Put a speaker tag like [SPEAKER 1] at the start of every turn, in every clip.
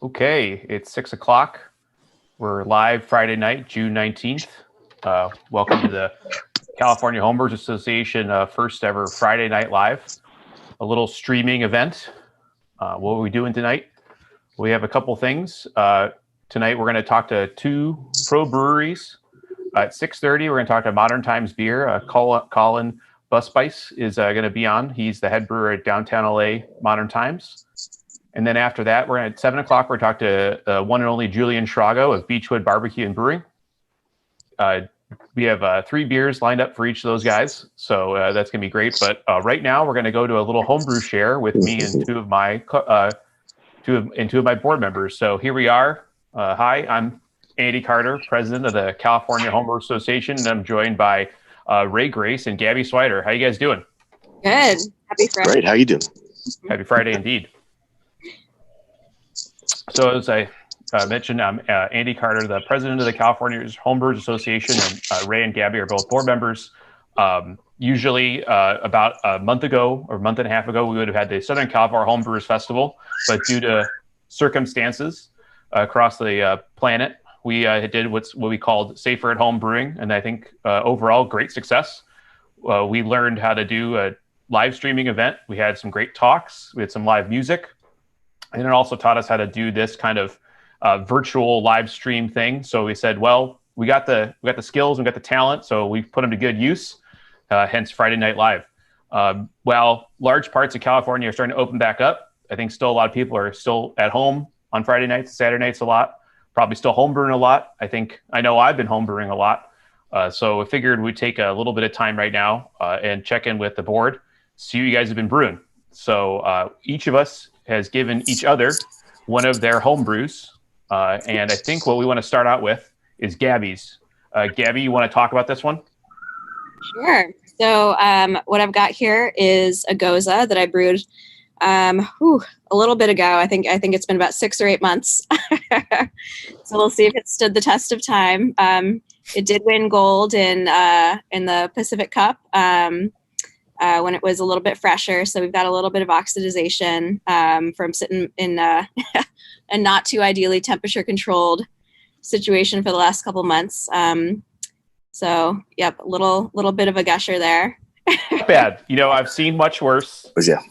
[SPEAKER 1] Okay, it's 6 o'clock. We're live Friday night, June 19th. Welcome to the California Homebrewers Association first ever Friday Night Live, a little streaming event. What are we doing tonight? We have a couple things. Tonight we're going to talk to two pro breweries. At 6:30, we're going to talk to Modern Times Beer. Colin Busspice is going to be on. He's the head brewer at downtown LA Modern Times. And then after that, we're at 7 o'clock. We're talking to one and only Julian Schrago of Beechwood Barbecue and Brewing. We have 3 beers lined up for each of those guys, so that's gonna be great. But right now, we're gonna go to a little homebrew share with me and two of my board members. So here we are. Hi, I'm Andy Carter, president of the California Homebrew Association, and I'm joined by Ray Grace and Gabby Swider. How you guys doing?
[SPEAKER 2] Good. Happy Friday.
[SPEAKER 3] Great. How you doing?
[SPEAKER 1] Happy Friday indeed. So as I mentioned, I'm Andy Carter, the president of the California Homebrewers Association, and Ray and Gabby are both board members. Usually about a month ago or a month and a half ago, we would have had the Southern California Homebrewers Festival, but due to circumstances across the planet, we did what we called Safer at Home Brewing, and I think overall great success. We learned how to do a live streaming event. We had some great talks. We had some live music. And it also taught us how to do this kind of virtual live stream thing. So we said, well, we got the skills, we got the talent, so we've put them to good use. Hence Friday Night Live. While large parts of California are starting to open back up, I think still a lot of people are still at home on Friday nights, Saturday nights a lot. Probably still homebrewing a lot. I know I've been homebrewing a lot. So I figured we'd take a little bit of time right now and check in with the board, see what you guys have been brewing. So each of us has given each other one of their home brews. And I think what we want to start out with is Gabby's. Gabby, you want to talk about this one?
[SPEAKER 2] Sure. So what I've got here is a Goza that I brewed a little bit ago. I think it's been about 6 or 8 months. So we'll see if it stood the test of time. It did win gold in the Pacific Cup. When it was a little bit fresher. So we've got a little bit of oxidization from sitting in a not too ideally temperature controlled situation for the last couple months. So yep, a little bit of a gusher there.
[SPEAKER 1] Bad. I've seen much worse.
[SPEAKER 3] Yeah.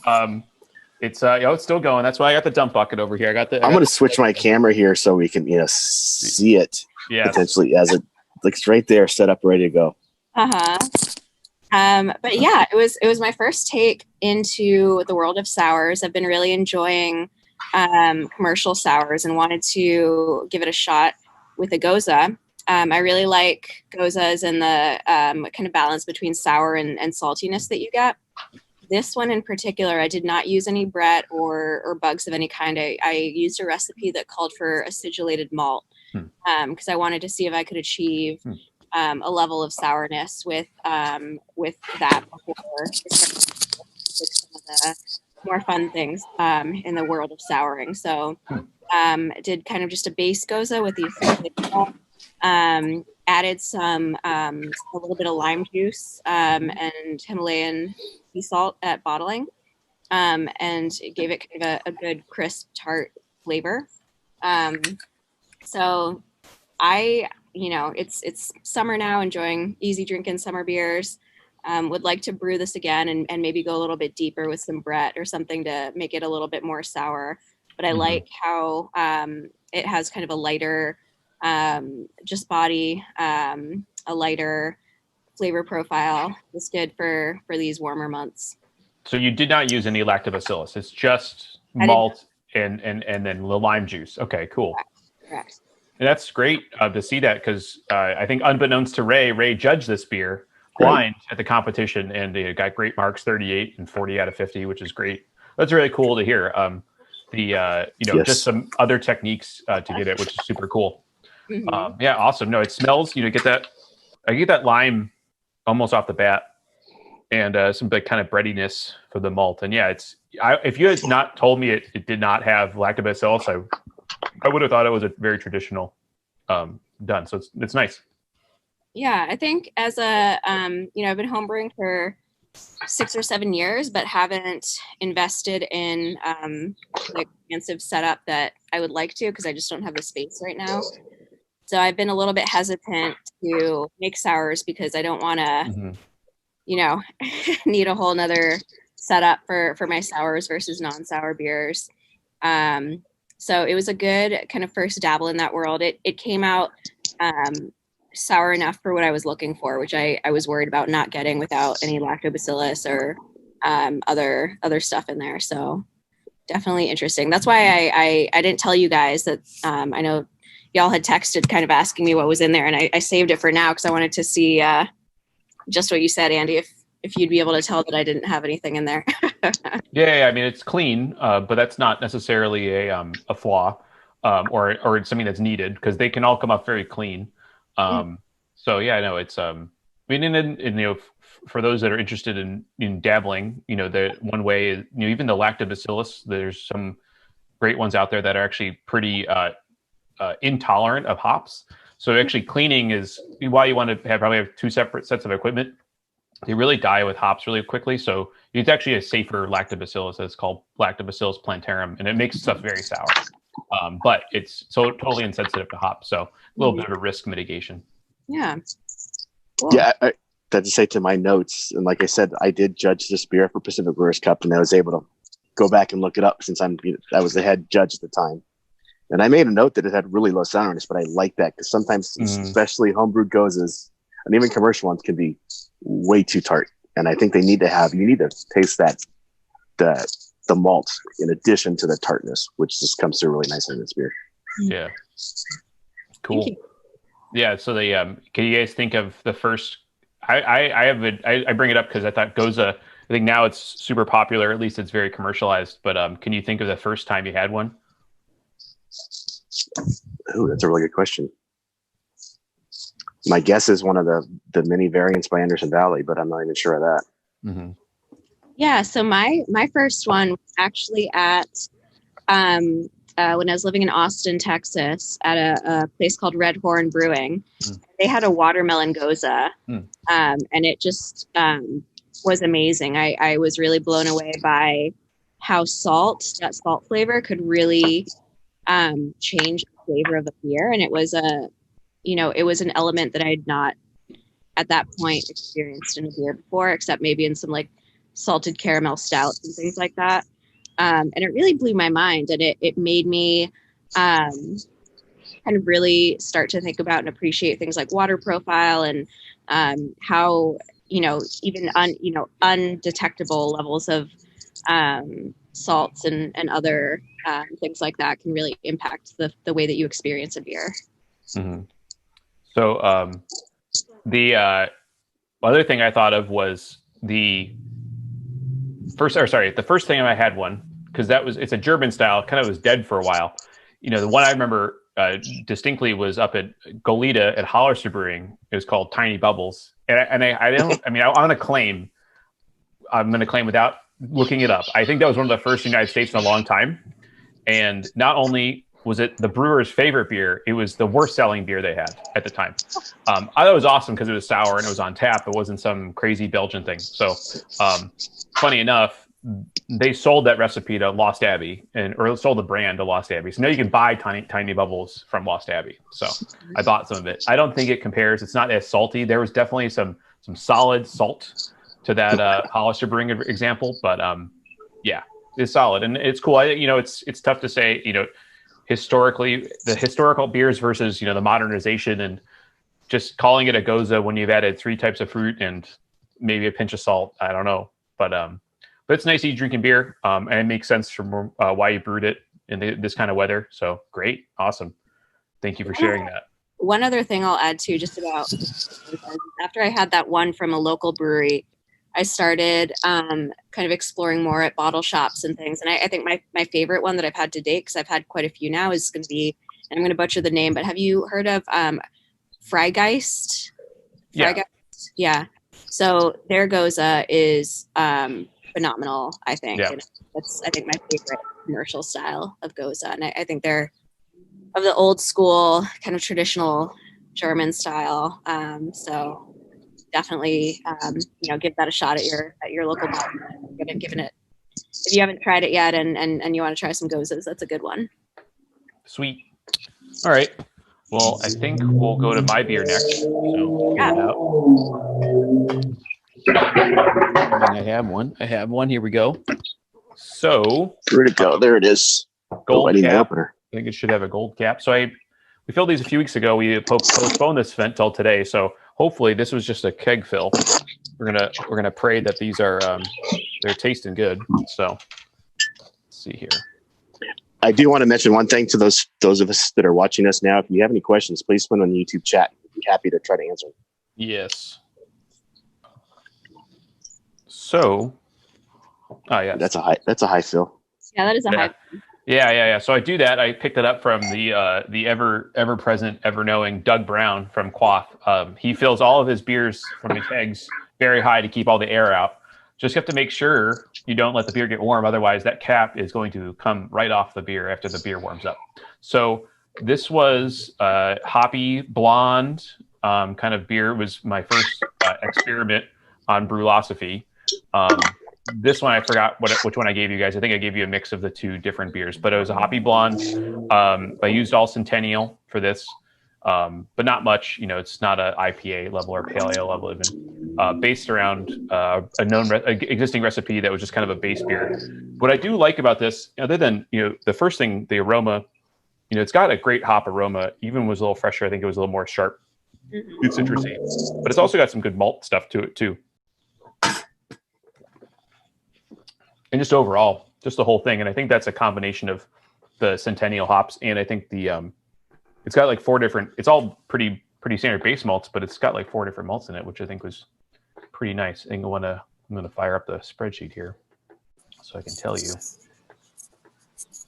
[SPEAKER 1] It's still going. That's why I got the dump bucket over here. I'm
[SPEAKER 3] going to switch my camera here so we can see it potentially as it looks right there, set up, ready to go.
[SPEAKER 2] But yeah, it was my first take into the world of sours. I've been really enjoying commercial sours and wanted to give it a shot with a Goza. I really like Gozas and the kind of balance between sour and saltiness that you get. This one in particular, I did not use any Brett or bugs of any kind. I used a recipe that called for acidulated malt because I wanted to see if I could achieve a level of sourness with that before some of the more fun things in the world of souring. So did kind of just a base Goza with the added some a little bit of lime juice and Himalayan sea salt at bottling, and it gave it kind of a good crisp tart flavor. So it's summer now, enjoying easy drinking summer beers. Would like to brew this again and maybe go a little bit deeper with some Brett or something to make it a little bit more sour. But I like how it has kind of a lighter just body, a lighter flavor profile. It's good for these warmer months.
[SPEAKER 1] So you did not use any lactobacillus. It's just malt and then the lime juice. Okay, cool.
[SPEAKER 2] Correct.
[SPEAKER 1] And that's great to see that because I think unbeknownst to Ray judged this beer blind at the competition and got great marks, 38 and 40 out of 50, which is great. That's really cool to hear. Just some other techniques to get it, which is super cool.
[SPEAKER 2] Mm-hmm.
[SPEAKER 1] Yeah, awesome. No, it smells. I get that lime almost off the bat, and some big kind of breadiness for the malt. And yeah, if you had not told me it did not have lactobacillus, I would have thought it was a very traditional done. So it's nice.
[SPEAKER 2] Yeah, I think as a I've been homebrewing for 6 or 7 years, but haven't invested in the expansive setup that I would like to, because I just don't have the space right now. So I've been a little bit hesitant to make sours because I don't want to, need a whole nother setup for my sours versus non-sour beers. So it was a good kind of first dabble in that world. It came out sour enough for what I was looking for, which I was worried about not getting without any lactobacillus or other stuff in there. So definitely interesting. That's why I didn't tell you guys that. I know y'all had texted kind of asking me what was in there, and I saved it for now because I wanted to see just what you said, Andy, if you'd be able to tell that I didn't have anything in there.
[SPEAKER 1] Yeah, I mean, it's clean, but that's not necessarily a flaw or something that's needed, because they can all come up very clean. So yeah, I know it's I mean, and for those that are interested in dabbling, the one way is, even the lactobacillus, there's some great ones out there that are actually pretty intolerant of hops. So actually cleaning is why you want to probably have two separate sets of equipment. They really die with hops really quickly. So it's actually a safer lactobacillus. It's called Lactobacillus plantarum, and it makes stuff very sour. But it's so totally insensitive to hops. So a little bit of a risk mitigation.
[SPEAKER 2] Yeah. Cool.
[SPEAKER 3] Yeah. I had to say to my notes, and like I said, I did judge this beer for Pacific Brewers Cup, and I was able to go back and look it up since I was the head judge at the time. And I made a note that it had really low sourness, but I like that because sometimes, especially homebrewed gozas, and even commercial ones, can be way too tart. And I think you need to taste that the malt in addition to the tartness, which just comes through really nicely in this beer.
[SPEAKER 1] Yeah. Cool. Yeah. So can you guys think of the first? I bring it up because I thought Goza. I think now it's super popular. At least it's very commercialized. But can you think of the first time you had one?
[SPEAKER 3] Oh, that's a really good question. My guess is one of the mini variants by Anderson Valley, but I'm not even sure of that.
[SPEAKER 2] Mm-hmm. Yeah, so my first one was actually at when I was living in Austin, Texas, at a place called Red Horn Brewing. They had a watermelon goza, and it just was amazing. I was really blown away by how that salt flavor could really change the flavor of the beer, and it was an element that I had not at that point experienced in a beer before, except maybe in some like salted caramel stouts and things like that. And it really blew my mind, and it made me kind of really start to think about and appreciate things like water profile and how even undetectable levels of salts and other things like that can really impact the way that you experience a beer.
[SPEAKER 1] Mm-hmm. So the other thing I thought of was the first time I had one, because it's a German style, kind of was dead for a while. The one I remember distinctly was up at Goleta at Hollister Brewing. It was called Tiny Bubbles, and I don't. I mean, I'm going to claim without looking it up, I think that was one of the first in the United States in a long time. And not only was it the brewer's favorite beer, it was the worst selling beer they had at the time. I thought it was awesome because it was sour and it was on tap. It wasn't some crazy Belgian thing. So funny enough, they sold that recipe to Lost Abbey or sold the brand to Lost Abbey. So now you can buy Tiny Bubbles from Lost Abbey. So I bought some of it. I don't think it compares. It's not as salty. There was definitely some solid salt to that Hollister Brewing example, but yeah, it's solid and it's cool. It's tough to say, historically, the historical beers versus the modernization, and just calling it a goza when you've added 3 types of fruit and maybe a pinch of salt. I don't know, but it's nice to eat drinking beer, and it makes sense from why you brewed it in this kind of weather. So great, awesome. Thank you for sharing that.
[SPEAKER 2] One other thing I'll add too, just about after I had that one from a local brewery, I started kind of exploring more at bottle shops and things. And I think my favorite one that I've had to date, because I've had quite a few now, is going to be, and I'm going to butcher the name, but have you heard of Freigeist? Yeah. So their goza is phenomenal, I think.
[SPEAKER 1] Yeah.
[SPEAKER 2] And that's, I think, my favorite commercial style of goza. And I think they're of the old school kind of traditional German style. So definitely give that a shot at your local bar. Given it, if you haven't tried it yet and you want to try some gozas, that's a good one.
[SPEAKER 1] Sweet. All right. Well, I think we'll go to my beer next. So get it out. I have one. Here we go. So
[SPEAKER 3] where'd it go? There it is.
[SPEAKER 1] Gold
[SPEAKER 3] I need my
[SPEAKER 1] cap.
[SPEAKER 3] opener.
[SPEAKER 1] I think it should have a gold cap. So we filled these a few weeks ago. We postponed this event till today. So hopefully this was just a keg fill. We're gonna pray that these are they're tasting good. So let's see here. I
[SPEAKER 3] do want to mention one thing to those of us that are watching us now. If you have any questions, please put them on the YouTube chat. We'd be happy to try to answer them.
[SPEAKER 1] Yes. So, yeah,
[SPEAKER 3] that's a high fill.
[SPEAKER 2] Yeah, that is a high.
[SPEAKER 1] Yeah. So I do that. I picked it up from the ever present, ever knowing Doug Brown from Quaff. He fills all of his beers from his kegs very high to keep all the air out. Just have to make sure you don't let the beer get warm. Otherwise, that cap is going to come right off the beer after the beer warms up. So this was hoppy blonde kind of beer. It was my first experiment on Brewlosophy. This one I forgot which one I gave you guys. I think I gave you a mix of the two different beers, but it was a hoppy blonde. I used all Centennial for this, but not much. It's not a IPA level or pale ale level even. Based around a known existing recipe that was just kind of a base beer. What I do like about this, other than the first thing, the aroma, it's got a great hop aroma. Even was a little fresher. I think it was a little more sharp. It's citrusy, but it's also got some good malt stuff to it too. And just overall, just the whole thing. And I think that's a combination of the Centennial hops. And I think it's got like 4 different, it's all pretty standard base malts, but it's got like 4 different malts in it, which I think was pretty nice. I think I'm going to fire up the spreadsheet here so I can tell you.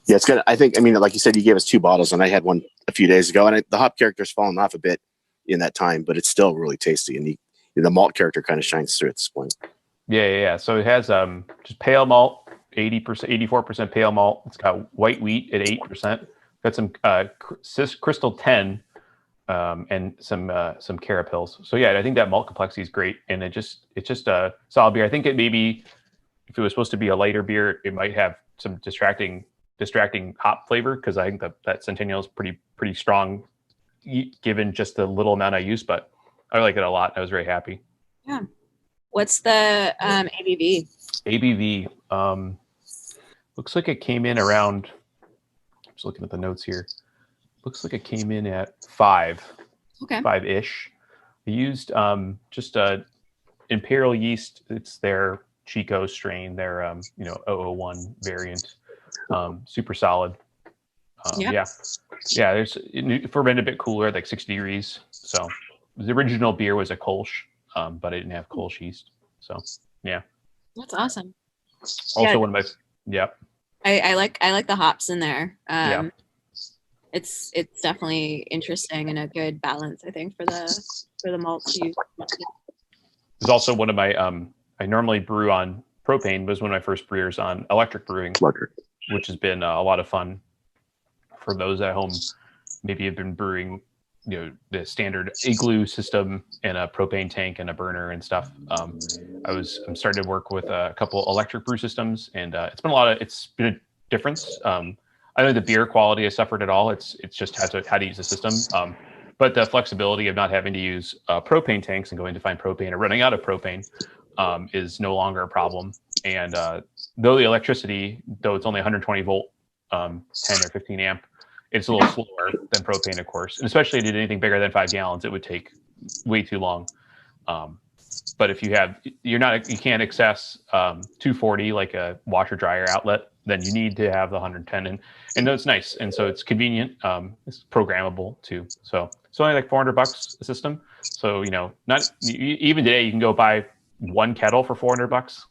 [SPEAKER 3] Yeah, it's good. I mean, like you said, you gave us 2 bottles and I had one a few days ago and the hop character's fallen off a bit in that time, but it's still really tasty. And the malt character kind of shines through at this point.
[SPEAKER 1] Yeah. So it has just pale malt, 80%, 84% pale malt. It's got white wheat at 8%. Got some Crystal 10 and some carapils. So yeah, I think that malt complexity is great, and it's just a solid beer. I think it maybe if it was supposed to be a lighter beer, it might have some distracting hop flavor because I think that Centennial is pretty strong given just the little amount I used, but I like it a lot. I was very happy.
[SPEAKER 2] Yeah. What's the ABV?
[SPEAKER 1] ABV looks like it came in around. I'm just looking at the notes here. Looks like it came in at 5. Okay. 5-ish. I used just Imperial yeast. It's their Chico strain, their 001 variant. Super solid. Yeah. There's it fermented a bit cooler, like 60 degrees. So the original beer was a Kolsch. But I didn't have Kolsch yeast. So, yeah.
[SPEAKER 2] That's awesome.
[SPEAKER 1] Also one of my,
[SPEAKER 2] I like the hops in there. It's definitely interesting and a good balance, I think, for the malts you.
[SPEAKER 1] There's also one of my, I normally brew on propane, was one of my first brewers on electric brewing, which has been a lot of fun for those at home. Maybe have been brewing the standard igloo system and a propane tank and a burner and stuff. I'm starting to work with a couple electric brew systems, and it's been a difference. I know the beer quality has suffered at all. It's just how to use the system. But the flexibility of not having to use propane tanks and going to find propane or running out of propane is no longer a problem. And though the electricity, though it's only 120 volt, 10 or 15 amp, it's a little slower than propane, of course. And especially if you did anything bigger than 5 gallons, it would take way too long. But if you can't access 240 like a washer dryer outlet, then you need to have the 110. And it's nice. And so it's convenient. It's programmable too. So it's only like $400 a system. So, not even today you can go buy one kettle for $400,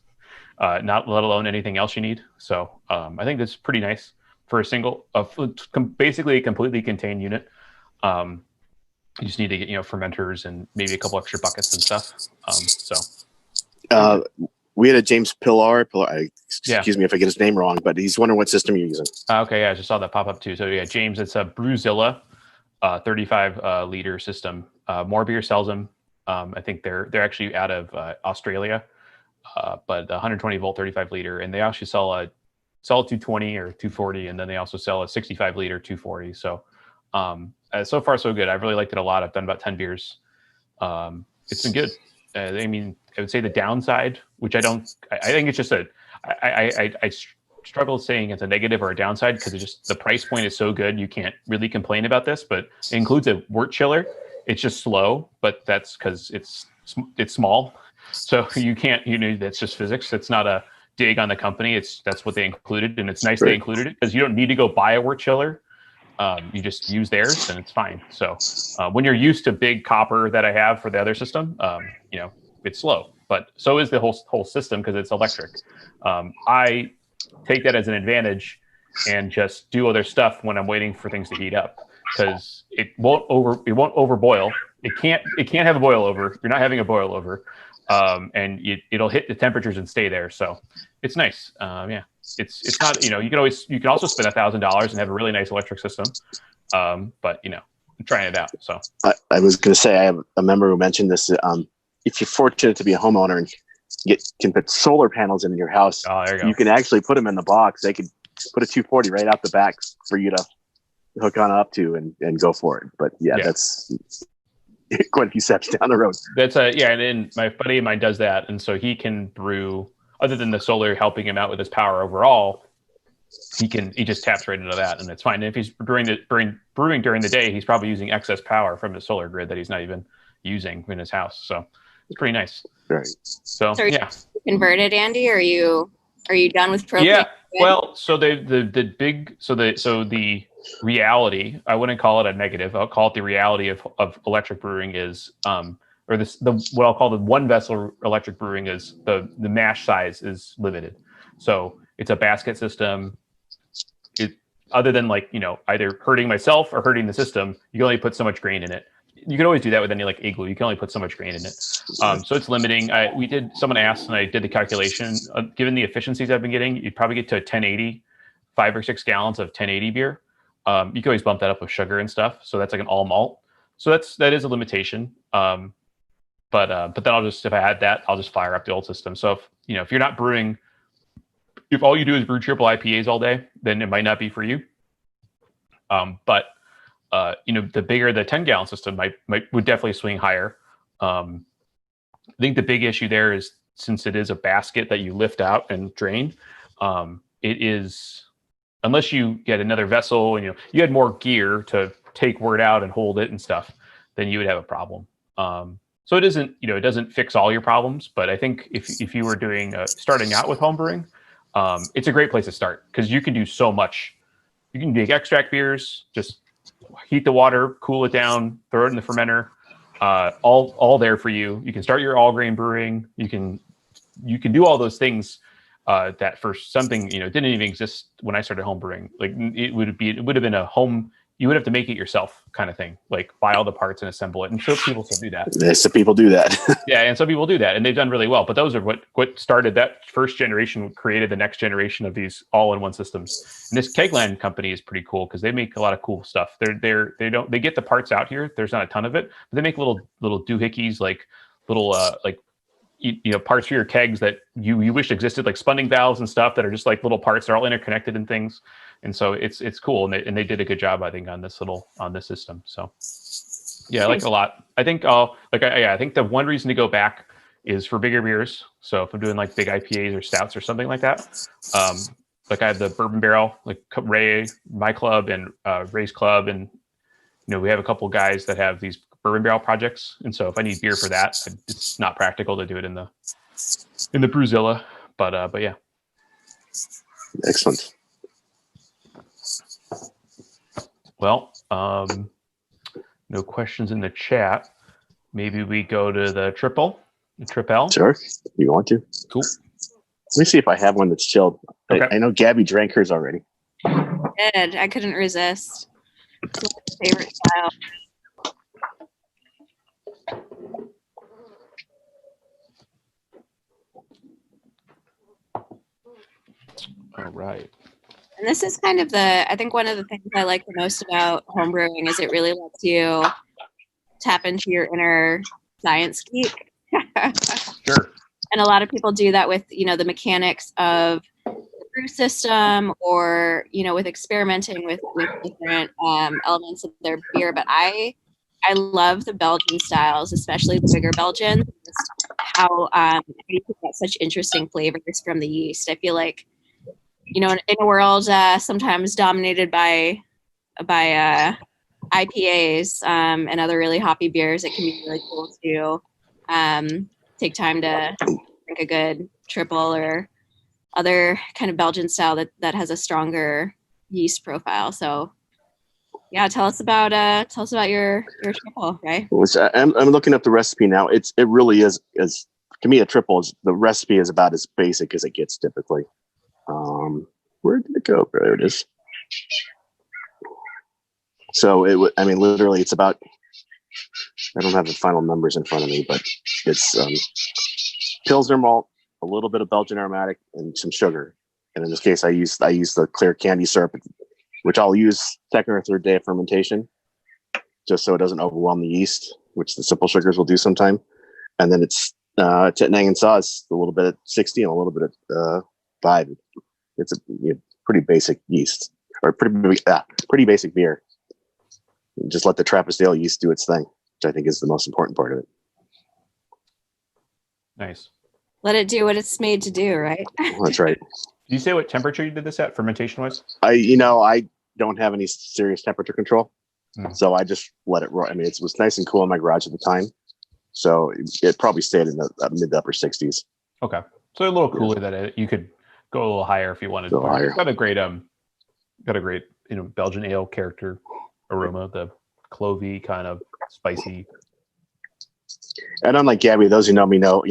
[SPEAKER 1] not let alone anything else you need. So I think that's pretty nice. For a single, basically a completely contained unit. You just need to get, fermenters and maybe a couple extra buckets and stuff.
[SPEAKER 3] We had a James Pillar. Excuse me if I get his name wrong, but he's wondering what system you're using.
[SPEAKER 1] Okay, yeah, I just saw that pop up too. So yeah, James, it's a Brewzilla 35 liter system. More Beer sells them. I think they're actually out of Australia, but the 120 volt 35 liter, and they actually sell a 220 or 240, and then they also sell a 65 liter 240. So so far so good. I've really liked it a lot. I've done about 10 beers. It's been good. I mean, I would say the downside, which I think it's just I struggle saying it's a negative or a downside because it's just the price point is so good. You can't really complain about this, but it includes a wort chiller. It's just slow, but that's because it's small. So you can't, that's just physics. It's not a dig on the company. That's what they included. And it's nice they included it because you don't need to go buy a wort chiller. You just use theirs and it's fine. So when you're used to big copper that I have for the other system, it's slow, but so is the whole system because it's electric. I take that as an advantage and just do other stuff when I'm waiting for things to heat up because it won't overboil. It can't have a boil over. You're not having a boil over. And it'll hit the temperatures and stay there. So it's nice. It's not, you can also spend $1,000 and have a really nice electric system. But I'm trying it out. So
[SPEAKER 3] I was going to say, I have a member who mentioned this. If you're fortunate to be a homeowner and can put solar panels in your house, you can actually put them in the box. They could put a 240 right out the back for you to hook on up to and go for it. But that's quite a few steps down the road.
[SPEAKER 1] That's and then my buddy of mine does that, and so he can brew. Other than the solar helping him out with his power overall, he just taps right into that, and it's fine. And if he's brewing during the day, he's probably using excess power from the solar grid that he's not even using in his house. So it's pretty nice.
[SPEAKER 3] Right.
[SPEAKER 1] So
[SPEAKER 2] are you converted, Andy? Or are you done with propane?
[SPEAKER 1] Yeah. Well, so the reality, I wouldn't call it a negative. I'll call it the reality of electric brewing is, what I'll call the one vessel electric brewing is the mash size is limited. So it's a basket system. Other than either hurting myself or hurting the system, you can only put so much grain in it. You can always do that with any igloo. You can only put so much grain in it. So it's limiting. Someone asked and I did the calculation. Given the efficiencies I've been getting, you'd probably get to a 1080, 5 or 6 gallons of 1080 beer. You can always bump that up with sugar and stuff. So that's like an all malt. So that is a limitation. But then if I had that, I'll just fire up the old system. So if you're not brewing, if all you do is brew triple IPAs all day, then it might not be for you. But the bigger the 10-gallon system would definitely swing higher. I think the big issue there is since it is a basket that you lift out and drain, it is, unless you get another vessel and you had more gear to take wort out and hold it and stuff, then you would have a problem. So it isn't, it doesn't fix all your problems, but I think if you were doing starting out with homebrewing, it's a great place to start because you can do so much. You can make extract beers, just heat the water, cool it down, throw it in the fermenter, all there for you. You can start your all grain brewing. You can do all those things that for something didn't even exist when I started home brewing. Like it would have been a home. You would have to make it yourself kind of thing, like buy all the parts and assemble it. And so people still do that.
[SPEAKER 3] Some people do that.
[SPEAKER 1] Yeah, and some people do that, and they've done really well. But those are what started that first generation, created the next generation of these all-in-one systems. And this Kegland company is pretty cool because they make a lot of cool stuff. They get the parts out here. There's not a ton of it, but they make little doohickeys, like little parts for your kegs that you wish existed, like spunning valves and stuff that are just like little parts. They're all interconnected and things. And so it's cool, and they did a good job, I think, on this system. So yeah, I like it a lot. I think I think the one reason to go back is for bigger beers. So if I'm doing like big IPAs or stouts or something like that, like I have the bourbon barrel, like Ray, my club, and Ray's club, and we have a couple guys that have these bourbon barrel projects. And so if I need beer for that, it's not practical to do it in the Brewzilla. But yeah.
[SPEAKER 3] Excellent.
[SPEAKER 1] Well, no questions in the chat. Maybe we go to the triple.
[SPEAKER 3] Sure, you want to.
[SPEAKER 1] Cool.
[SPEAKER 3] Let me see if I have one that's chilled.
[SPEAKER 1] Okay.
[SPEAKER 3] I know Gabby drank hers already.
[SPEAKER 2] Good. I couldn't resist. It's my favorite style.
[SPEAKER 1] All right.
[SPEAKER 2] And this is kind of I think one of the things I like the most about homebrewing is it really lets you tap into your inner science geek.
[SPEAKER 1] Sure.
[SPEAKER 2] And a lot of people do that with, the mechanics of the brew system, or, with experimenting with different elements of their beer. But I love the Belgian styles, especially the bigger Belgians, just how you can get such interesting flavors from the yeast. I feel like, in a world sometimes dominated by IPAs and other really hoppy beers, it can be really cool to take time to drink a good triple or other kind of Belgian style that has a stronger yeast profile. So yeah, tell us about your triple, right?
[SPEAKER 3] Which I'm looking up the recipe now. It really is, as to me, a triple is, the recipe is about as basic as it gets typically. Where did it go? There it is. So literally, it's about, I don't have the final numbers in front of me, but it's Pilsner malt, a little bit of Belgian aromatic, and some sugar. And in this case, I use the clear candy syrup, which I'll use second or third day of fermentation, just so it doesn't overwhelm the yeast, which the simple sugars will do sometime. And then it's Tettnang and sauce, a little bit at 60 and a little bit at 5. It's a pretty basic yeast, or pretty basic beer. Just let the Trappist ale yeast do its thing, which I think is the most important part of it.
[SPEAKER 1] Nice.
[SPEAKER 2] Let it do what it's made to do, right?
[SPEAKER 3] Well, that's right.
[SPEAKER 1] Did you say what temperature you did this at, fermentation-wise?
[SPEAKER 3] I don't have any serious temperature control, so I just let it roll. I mean, it was nice and cool in my garage at the time, so it probably stayed in the mid to upper 60s.
[SPEAKER 1] Okay, so a little cooler that you could go a little higher if you wanted. It's got a great Belgian ale character aroma, the clovey kind of spicy.
[SPEAKER 3] And unlike Gabby, those who know me know,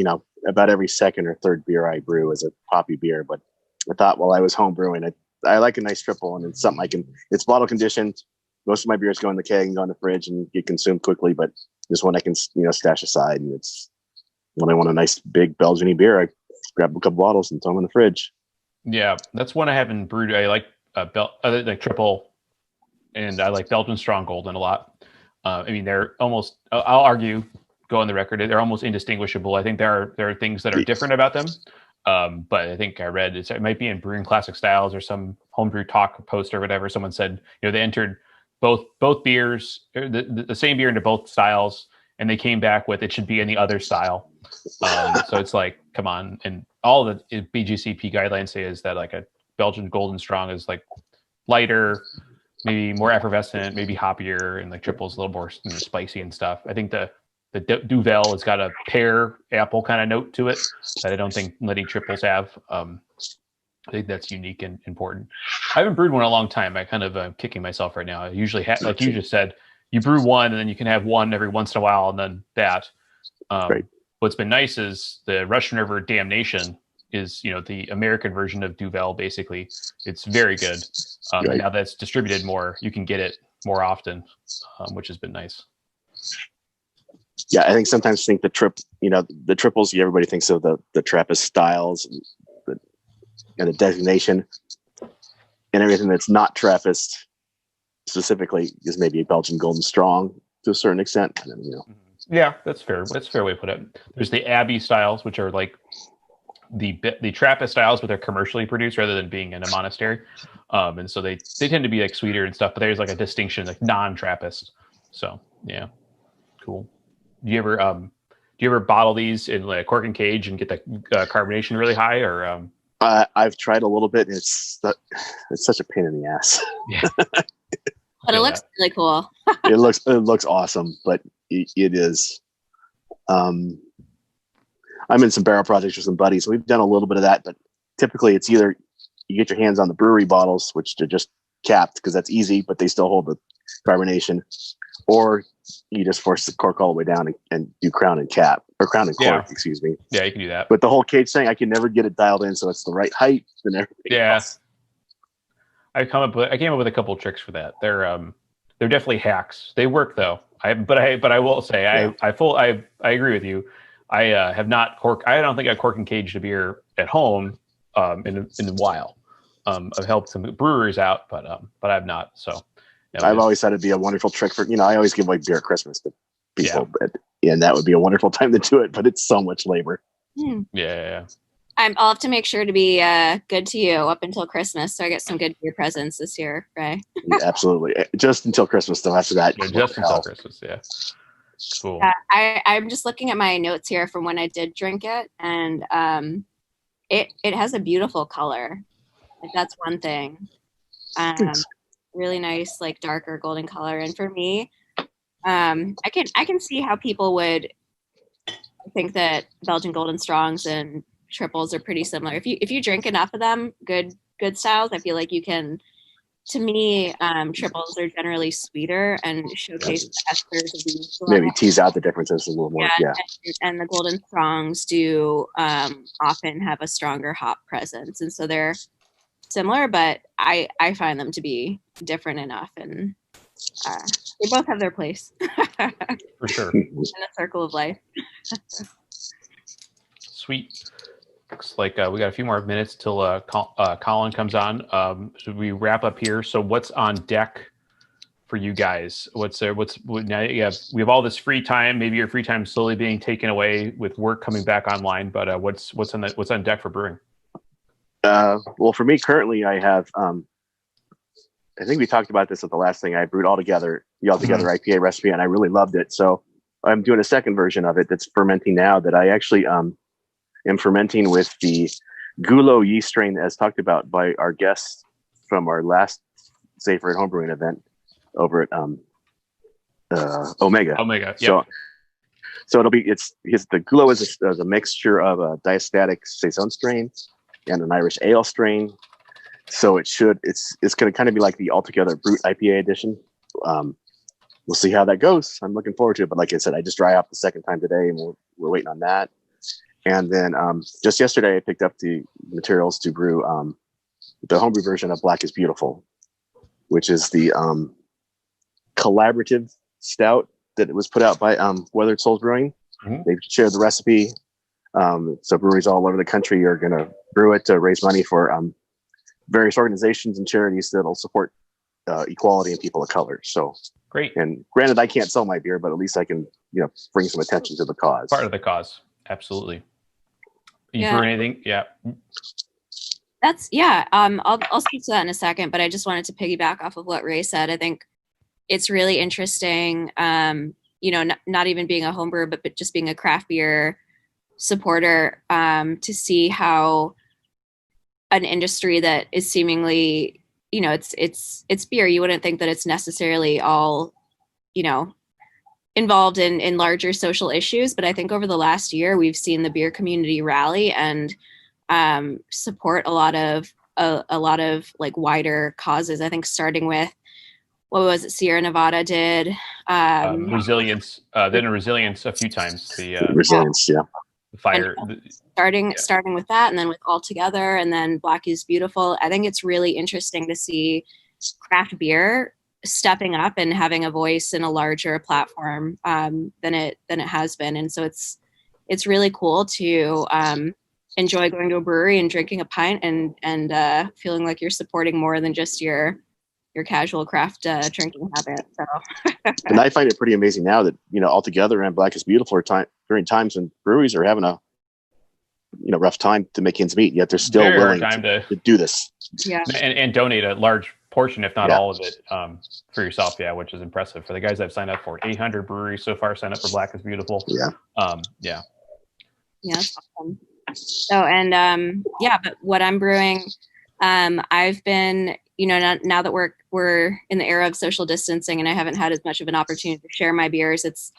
[SPEAKER 3] about every second or third beer I brew is a poppy beer. But I thought while I was home brewing it, I like a nice triple, and it's something it's bottle conditioned. Most of my beers go in the keg and go in the fridge and get consumed quickly, but this one I can, stash aside. And it's when I want a nice big Belgian beer, I grab a couple bottles and throw them in the fridge.
[SPEAKER 1] Yeah, that's one I haven't brewed. I like like triple, and I like Belgian Strong Golden a lot. They're almost, I'll argue, go on the record, they're almost indistinguishable. I think there are things that are different about them. But I think I read it might be in Brewing Classic Styles or some homebrew talk post or whatever. Someone said, they entered both beers, the same beer into both styles, and they came back with it should be in the other style. So it's like, come on. And all the BGCP guidelines say is that like a Belgian Golden Strong is like lighter, maybe more effervescent, maybe hoppier, and like triple's a little more spicy and stuff. I think the Duvel has got a pear apple kind of note to it that I don't think many triples have. I think that's unique and important. I haven't brewed one in a long time. I kind of kicking myself right now. I usually like you just said, you brew one and then you can have one every once in a while and then that.
[SPEAKER 3] Right.
[SPEAKER 1] What's been nice is the Russian River Damnation is, the American version of Duvel, basically. It's very good. Right. Now that's distributed more, you can get it more often, which has been nice.
[SPEAKER 3] Yeah, I think sometimes the triples, everybody thinks of the Trappist styles and the designation, and everything that's not Trappist specifically is maybe a Belgian Golden Strong to a certain extent.
[SPEAKER 1] Yeah, that's fair. That's a fair way to put it. There's the Abbey styles, which are like the Trappist styles, but they're commercially produced rather than being in a monastery. And so they tend to be like sweeter and stuff, but there's like a distinction, like non-Trappist. So yeah, cool. Do you ever bottle these in like a cork and cage and get the carbonation really high, or?
[SPEAKER 3] I've tried a little bit. And it's such a pain in the ass.
[SPEAKER 1] Yeah.
[SPEAKER 2] But it looks really cool.
[SPEAKER 3] It looks awesome, but it is. I'm in some barrel projects with some buddies. We've done a little bit of that, but typically it's either you get your hands on the brewery bottles, which are just capped because that's easy, but they still hold the carbonation, or you just force the cork all the way down and do crown and cork, excuse me.
[SPEAKER 1] Yeah, you can do that.
[SPEAKER 3] But the whole cage thing, I can never get it dialed in so it's the right height and everything else.
[SPEAKER 1] I came up with a couple of tricks for that. They're definitely hacks. They work though. But I will say I agree with you. I have not corked. I don't think I've corked and caged a beer at home in a while. I've helped some breweries out, but I've not. So
[SPEAKER 3] I've always thought it'd be a wonderful trick for I always give away beer at Christmas, but people, and that would be a wonderful time to do it, but it's so much labor.
[SPEAKER 1] Yeah.
[SPEAKER 2] I'll have to make sure to be good to you up until Christmas, so I get some good beer presents this year, Ray.
[SPEAKER 3] Yeah, absolutely. Just until Christmas, though. After that,
[SPEAKER 1] Just until Christmas. Yeah. Cool.
[SPEAKER 2] I'm just looking at my notes here from when I did drink it, and it has a beautiful color. Like, that's one thing. Really nice, like darker golden color. And for me, I can see how people would think that Belgian Golden Strongs and triples are pretty similar. If you drink enough of them, good styles, I feel like you can. To me, triples are generally sweeter and showcase the esters of these.
[SPEAKER 3] Maybe tease out the differences a little more. Yeah.
[SPEAKER 2] And the Golden Strongs do often have a stronger hop presence, and so they're similar, but I find them to be different enough, and they both have their place.
[SPEAKER 1] For sure.
[SPEAKER 2] In the circle of life.
[SPEAKER 1] Sweet. Looks like we got a few more minutes till Colin comes on. Should we wrap up here? So what's on deck for you guys? Now we have all this free time. Maybe your free time is slowly being taken away with work coming back online. But what's on deck for brewing?
[SPEAKER 3] Well, for me currently, I have. I think we talked about this at the last thing. I brewed the Altogether IPA recipe, and I really loved it. So I'm doing a second version of it that's fermenting now. That I actually am fermenting with the Gulo yeast strain, as talked about by our guests from our last Safer at Homebrewing event over at Omega.
[SPEAKER 1] Omega. Yep.
[SPEAKER 3] So it'll be the Gulo is a mixture of a diastatic saison strain and an Irish ale strain. So it's going to kind of be like the Altogether Brute IPA edition. We'll see how that goes. I'm looking forward to it. But like I said, I just dry up the second time today, and we're waiting on that. And then just yesterday, I picked up the materials to brew the homebrew version of Black is Beautiful, which is the collaborative stout that was put out by Weathered Souls Brewing. Mm-hmm. They've shared the recipe. So breweries all over the country are going to brew it to raise money for various organizations and charities that'll support equality and people of color. So
[SPEAKER 1] great. And
[SPEAKER 3] granted, I can't sell my beer, but at least I can, bring some attention to the cause.
[SPEAKER 1] Part of the cause. Absolutely. You brew anything? Yeah.
[SPEAKER 2] I'll speak to that in a second, but I just wanted to piggyback off of what Ray said. I think it's really interesting, not even being a homebrewer, but just being a craft beer supporter, to see how an industry that is seemingly, it's beer. You wouldn't think that it's necessarily all, involved in larger social issues, but I think over the last year we've seen the beer community rally and support a lot of like wider causes. I think starting with what was it Sierra Nevada did
[SPEAKER 1] resilience, then resilience a few times. The
[SPEAKER 3] resilience, the
[SPEAKER 1] fire.
[SPEAKER 2] Starting with that, and then with Altogether, and then Black is Beautiful. I think it's really interesting to see craft beer stepping up and having a voice in a larger platform than it has been. And so it's really cool to enjoy going to a brewery and drinking a pint and feeling like you're supporting more than just your casual craft drinking habit. So
[SPEAKER 3] and I find it pretty amazing now that Altogether and Black is Beautiful are during times when breweries are having a rough time to make ends meet, yet they're still willing to do this.
[SPEAKER 2] Yeah,
[SPEAKER 1] and donate a large portion, if not all of it, for yourself. Yeah, which is impressive for the guys that have signed up for it. 800 breweries so far signed up for Black is Beautiful.
[SPEAKER 3] Yeah.
[SPEAKER 2] Yeah, that's awesome. So but what I'm brewing, I've been now that we're in the era of social distancing and I haven't had as much of an opportunity to share my beers, it's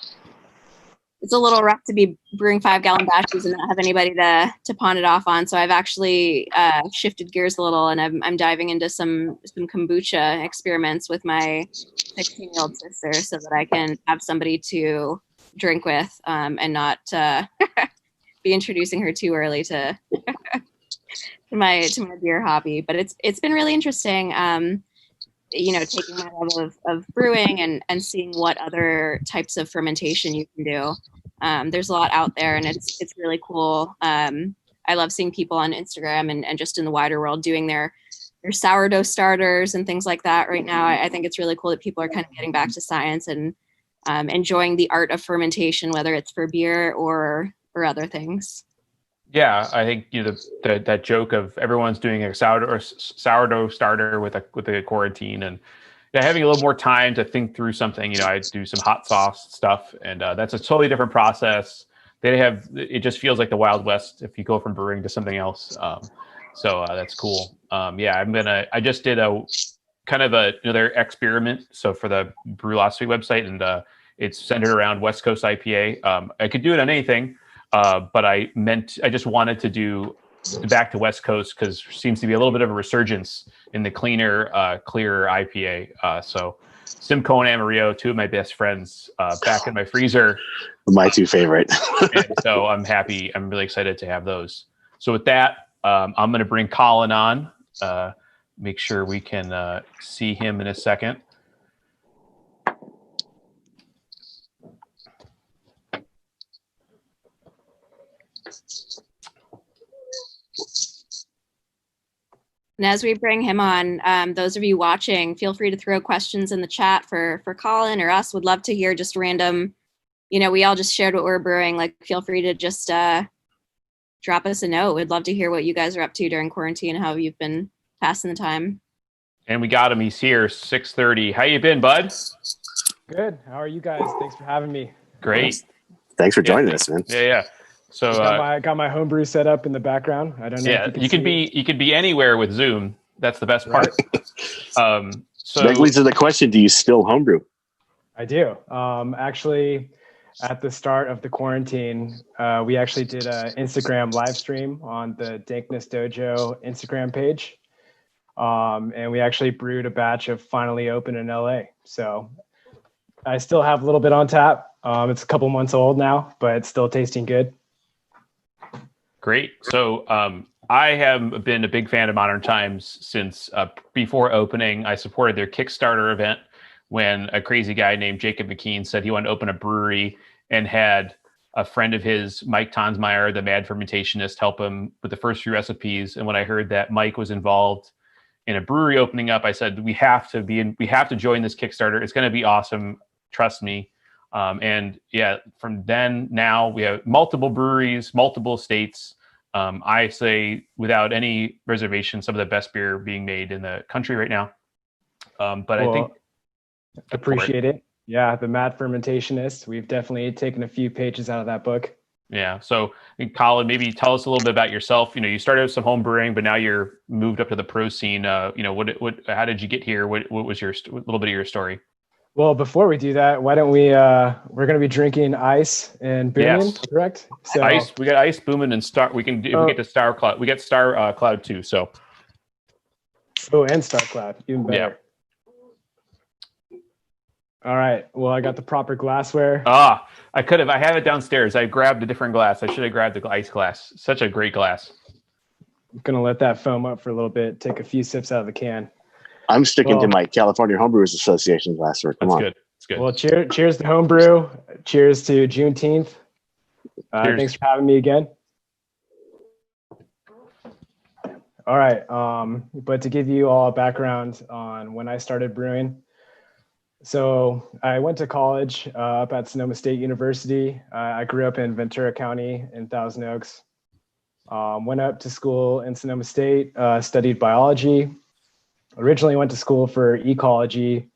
[SPEAKER 2] a little rough to be brewing 5-gallon batches and not have anybody to pawn it off on. So I've actually shifted gears a little, and I'm diving into some kombucha experiments with my 16-year-old sister so that I can have somebody to drink with and not be introducing her too early to my beer hobby. But it's been really interesting. Taking my love of brewing and seeing what other types of fermentation you can do. There's a lot out there, and it's really cool. I love seeing people on Instagram and just in the wider world doing their sourdough starters and things like that right now. I think it's really cool that people are kind of getting back to science and enjoying the art of fermentation, whether it's for beer or other things.
[SPEAKER 1] Yeah, I think that joke of everyone's doing a sourdough starter with a quarantine, and having a little more time to think through something. I do some hot sauce stuff, and that's a totally different process. It just feels like the Wild West if you go from brewing to something else. So that's cool. I just did a kind of another experiment. So for the Brewlosophy website, and it's centered around West Coast IPA. I could do it on anything, but I just wanted to do back to West Coast because there seems to be a little bit of a resurgence in the cleaner, clearer IPA. So Simcoe and Amarillo, two of my best friends, back in my freezer.
[SPEAKER 3] My two favorite.
[SPEAKER 1] And so I'm happy. I'm really excited to have those. So with that, I'm going to bring Colin on. Make sure we can see him in a second.
[SPEAKER 2] And as we bring him on, those of you watching, feel free to throw questions in the chat for Colin or us. Would love to hear just random, we all just shared what we're brewing. Like, feel free to just drop us a note. We'd love to hear what you guys are up to during quarantine, how you've been passing the time.
[SPEAKER 1] And we got him. He's here, 6:30. How you been, bud?
[SPEAKER 4] Good. How are you guys? Thanks for having me.
[SPEAKER 1] Great.
[SPEAKER 3] Thanks for joining us, man.
[SPEAKER 1] Yeah. So
[SPEAKER 4] got my homebrew set up in the background. I don't know.
[SPEAKER 1] Yeah,
[SPEAKER 4] if
[SPEAKER 1] you can be anywhere with Zoom. That's the best part.
[SPEAKER 3] Right. So that leads to the question: do you still homebrew?
[SPEAKER 4] I do. Actually, at the start of the quarantine, we actually did an Instagram live stream on the Dankness Dojo Instagram page, and we actually brewed a batch of Finally Open in LA. So I still have a little bit on tap. It's a couple months old now, but it's still tasting good.
[SPEAKER 1] Great. So I have been a big fan of Modern Times since before opening. I supported their Kickstarter event when a crazy guy named Jacob McKean said he wanted to open a brewery and had a friend of his, Mike Tonsmeyer, the mad fermentationist, help him with the first few recipes. And when I heard that Mike was involved in a brewery opening up, I said, we have to join this Kickstarter. It's going to be awesome. Trust me. And yeah, from then now we have multiple breweries, multiple states. I say without any reservation, some of the best beer being made in the country right now. But I think
[SPEAKER 4] appreciate it. Yeah, the Mad Fermentationist. We've definitely taken a few pages out of that book.
[SPEAKER 1] Yeah. So, Colin, maybe tell us a little bit about yourself. You started with some home brewing, but now you're moved up to the pro scene. How did you get here? What was your little bit of your story?
[SPEAKER 4] Well, before we do that, why don't we're going to be drinking ice and booming, yes. Correct?
[SPEAKER 1] So ice, we got ice, booming, and star. We get to Star Cloud. We get Star Cloud too. So.
[SPEAKER 4] Oh, and Star Cloud, even better. Yeah. All right. Well, I got the proper glassware.
[SPEAKER 1] I have it downstairs. I grabbed a different glass. I should have grabbed the ice glass. Such a great glass.
[SPEAKER 4] I'm going to let that foam up for a little bit. Take a few sips out of the can.
[SPEAKER 3] I'm sticking to my California Homebrewers Association glassware. Come on.
[SPEAKER 1] Good. That's good.
[SPEAKER 4] Well, cheers to homebrew. Cheers to Juneteenth. Thanks for having me again. All right. But to give you all a background on when I started brewing. So I went to college up at Sonoma State University. I grew up in Ventura County in Thousand Oaks. Went up to school in Sonoma State, studied biology. Originally went to school for ecology.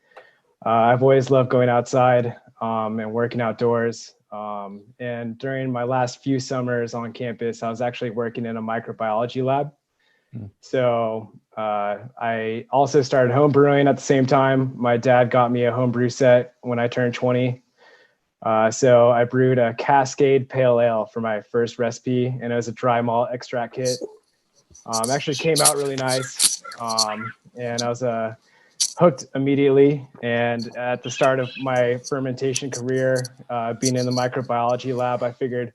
[SPEAKER 4] I've always loved going outside and working outdoors. And during my last few summers on campus, I was actually working in a microbiology lab. So I also started home brewing at the same time. My dad got me a homebrew set when I turned 20. So I brewed a Cascade Pale Ale for my first recipe, and it was a dry malt extract kit. Actually came out really nice, and I was hooked immediately. And at the start of my fermentation career, being in the microbiology lab, I figured,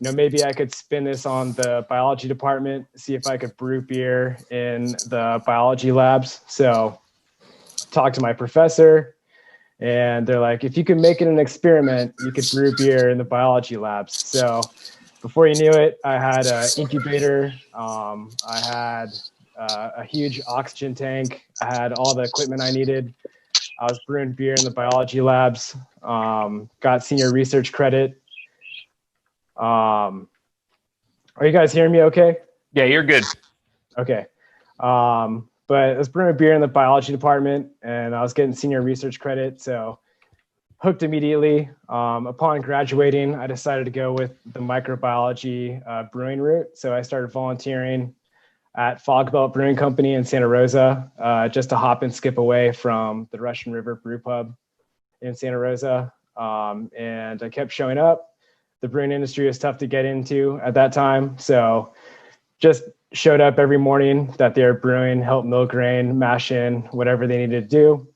[SPEAKER 4] maybe I could spin this on the biology department, see if I could brew beer in the biology labs. So talked to my professor, and they're like, if you can make it an experiment, you could brew beer in the biology labs. So before you knew it, I had an incubator. I had a huge oxygen tank. I had all the equipment I needed. I was brewing beer in the biology labs. Got senior research credit. Are you guys hearing me okay?
[SPEAKER 1] Yeah, you're good.
[SPEAKER 4] Okay. But I was brewing beer in the biology department, and I was getting senior research credit, so hooked immediately. Upon graduating, I decided to go with the microbiology brewing route. So I started volunteering at Fog Belt Brewing Company in Santa Rosa, just to hop and skip away from the Russian River Brew Pub in Santa Rosa. And I kept showing up. The brewing industry was tough to get into at that time. So just showed up every morning that they were brewing, helped mill grain, mash in, whatever they needed to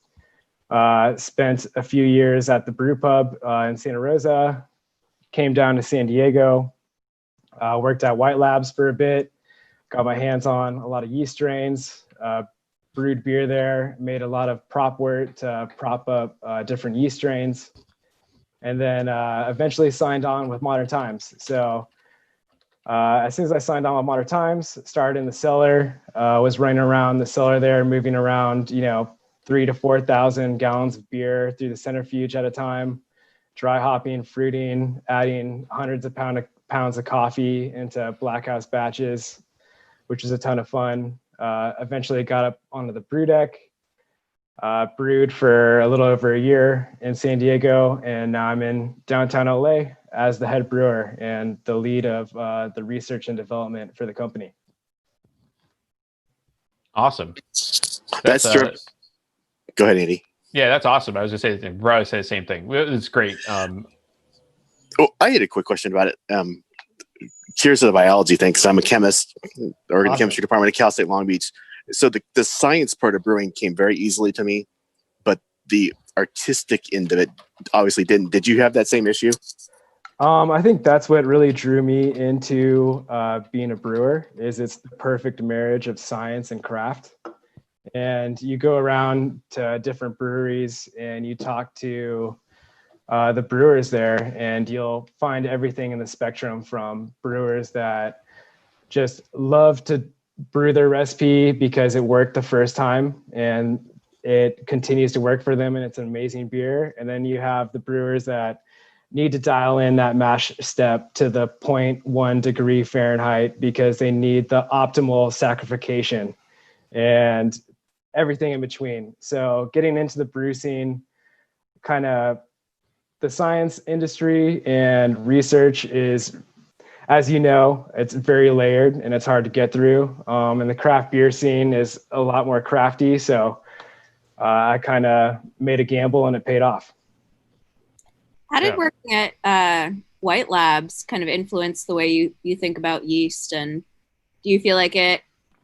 [SPEAKER 4] do. Spent a few years at the brew pub in Santa Rosa, came down to San Diego, worked at White Labs for a bit, got my hands on a lot of yeast strains, brewed beer there, made a lot of prop work to prop up different yeast strains, and then eventually signed on with Modern Times. So as soon as I signed on with Modern Times, started in the cellar, was running around the cellar there, moving around, 3,000 to 4,000 gallons of beer through the centrifuge at a time, dry hopping, fruiting, adding hundreds of pounds of coffee into Blackhouse batches, which was a ton of fun. Eventually got up onto the brew deck, brewed for a little over a year in San Diego, and now I'm in downtown LA as the head brewer and the lead of the research and development for the company.
[SPEAKER 1] Awesome.
[SPEAKER 3] That's true. Go ahead, Andy.
[SPEAKER 1] Yeah, that's awesome. I was just saying, Bro said the same thing. It's great.
[SPEAKER 3] I had a quick question about it. Curious of the biology thing, because I'm a chemist, organic chemistry department at Cal State Long Beach. So the science part of brewing came very easily to me, but the artistic end of it obviously didn't. Did you have that same issue?
[SPEAKER 4] I think that's what really drew me into being a brewer. Is it's the perfect marriage of science and craft. And you go around to different breweries and you talk to the brewers there, and you'll find everything in the spectrum, from brewers that just love to brew their recipe because it worked the first time and it continues to work for them and it's an amazing beer. And then you have the brewers that need to dial in that mash step to the 0.1 degree Fahrenheit because they need the optimal saccharification and everything in between. So getting into the brew scene, kind of the science industry and research is, as you know, it's very layered and it's hard to get through. And the craft beer scene is a lot more crafty. So I kind of made a gamble and it paid off.
[SPEAKER 2] How did working at White Labs kind of influence the way you think about yeast? And do you feel like it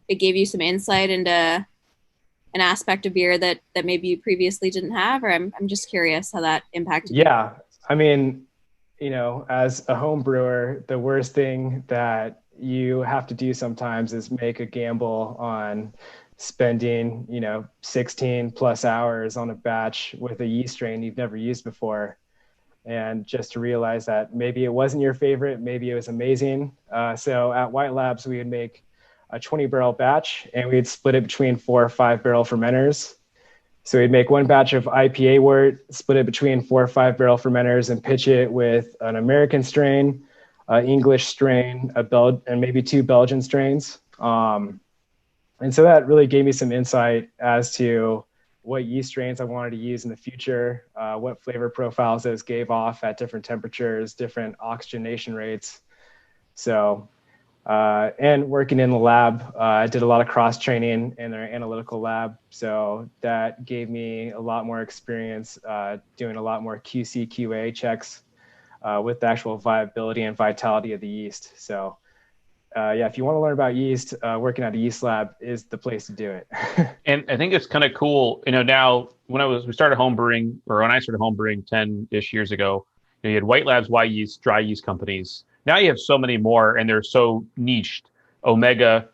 [SPEAKER 2] gave you some insight into an aspect of beer that maybe you previously didn't have? Or I'm just curious how that impacted you.
[SPEAKER 4] Yeah. I mean, as a home brewer, the worst thing that you have to do sometimes is make a gamble on spending, 16 plus hours on a batch with a yeast strain you've never used before. And just to realize that maybe it wasn't your favorite, maybe it was amazing. So at White Labs, we would make a 20 barrel batch and we'd split it between 4 or 5 barrel fermenters. So we'd make one batch of IPA wort, split it between 4 or 5 barrel fermenters and pitch it with an American strain, an English strain, and maybe 2 Belgian strains. And so that really gave me some insight as to what yeast strains I wanted to use in the future, what flavor profiles those gave off at different temperatures, different oxygenation rates. So, and working in the lab, I did a lot of cross training in their analytical lab. So that gave me a lot more experience doing a lot more QC, QA checks with the actual viability and vitality of the yeast. So if you want to learn about yeast, working at a yeast lab is the place to do it.
[SPEAKER 1] And I think it's kind of cool, now when we started home brewing, or when I started home brewing 10-ish years ago, you had White Labs, Y Yeast, dry yeast companies. Now you have so many more, and they're so niched. Omega,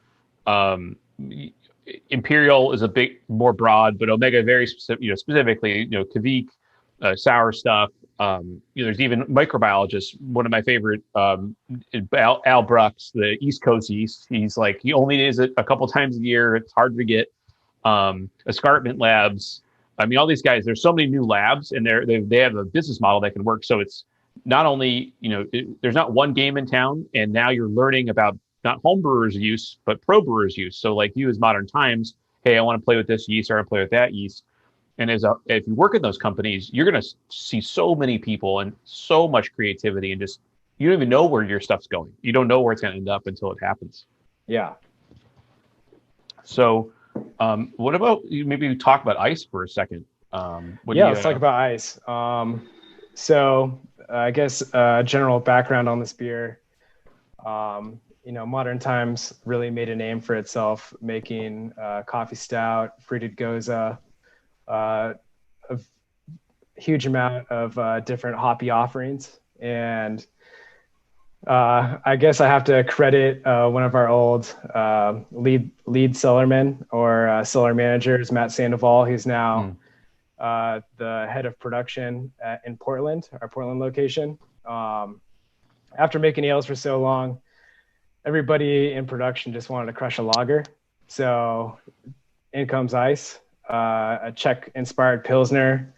[SPEAKER 1] Imperial is a bit more broad, but Omega very specific, specifically, Kavik, sour stuff. There's even microbiologists. One of my favorite, Al Brooks, the East Coast yeast. He's like, he only is it a couple times a year. It's hard to get. Escarpment Labs, I mean, all these guys, there's so many new labs, and they have a business model that can work. So it's not only, there's not one game in town, and now you're learning about not home brewers use, but pro brewers use. So like you as Modern Times, hey, I want to play with this yeast or I want to play with that yeast. And if you work in those companies, you're going to see so many people and so much creativity, and just you don't even know where your stuff's going. You don't know where it's going to end up until it happens.
[SPEAKER 4] Yeah.
[SPEAKER 1] So, what about you? Maybe talk about ice for a second.
[SPEAKER 4] Let's talk about ice. So I guess general background on this beer. Modern Times really made a name for itself making coffee stout, fruited goza, a huge amount of different hoppy offerings. And I guess I have to credit one of our old lead cellarmen or cellar managers, Matt Sandoval, who's now the head of production in Portland, our Portland location. After making ales for so long, everybody in production just wanted to crush a lager. So in comes ice, a Czech-inspired Pilsner,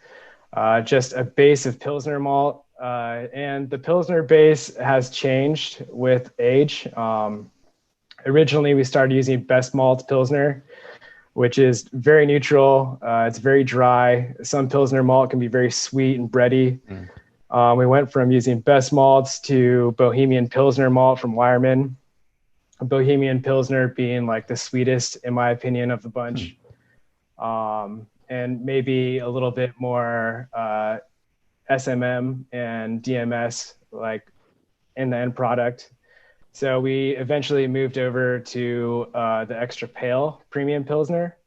[SPEAKER 4] just a base of Pilsner malt. And the Pilsner base has changed with age. Originally, we started using Best Malt Pilsner, which is very neutral. It's very dry. Some Pilsner malt can be very sweet and bready. We went from using Best Malts to Bohemian Pilsner malt from Weyermann. Bohemian Pilsner being like the sweetest, in my opinion, of the bunch. And maybe a little bit more SMM and DMS like in the end product. So we eventually moved over to the extra pale premium Pilsner.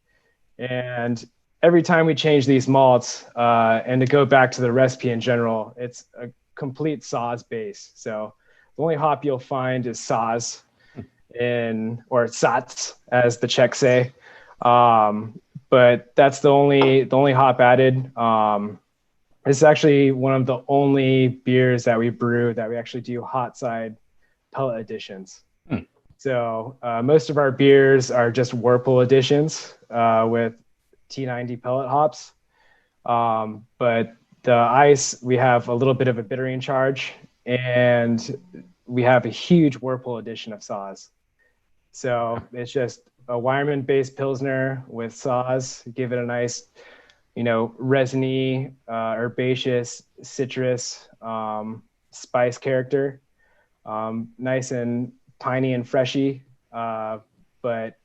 [SPEAKER 4] And every time we change these malts, and to go back to the recipe in general, it's a complete Saaz base. So the only hop you'll find is Saaz or Sats, as the Czechs say. But that's the only hop added. It's actually one of the only beers that we brew that we actually do hot side pellet additions. So most of our beers are just Whirlpool additions with T90 pellet hops. But the ice, we have a little bit of a bittering charge, and we have a huge Whirlpool addition of Saaz. So it's just a Weyermann-based Pilsner with Saaz, give it a nice, resiny, herbaceous, citrus, spice character. Nice and piney and freshy, but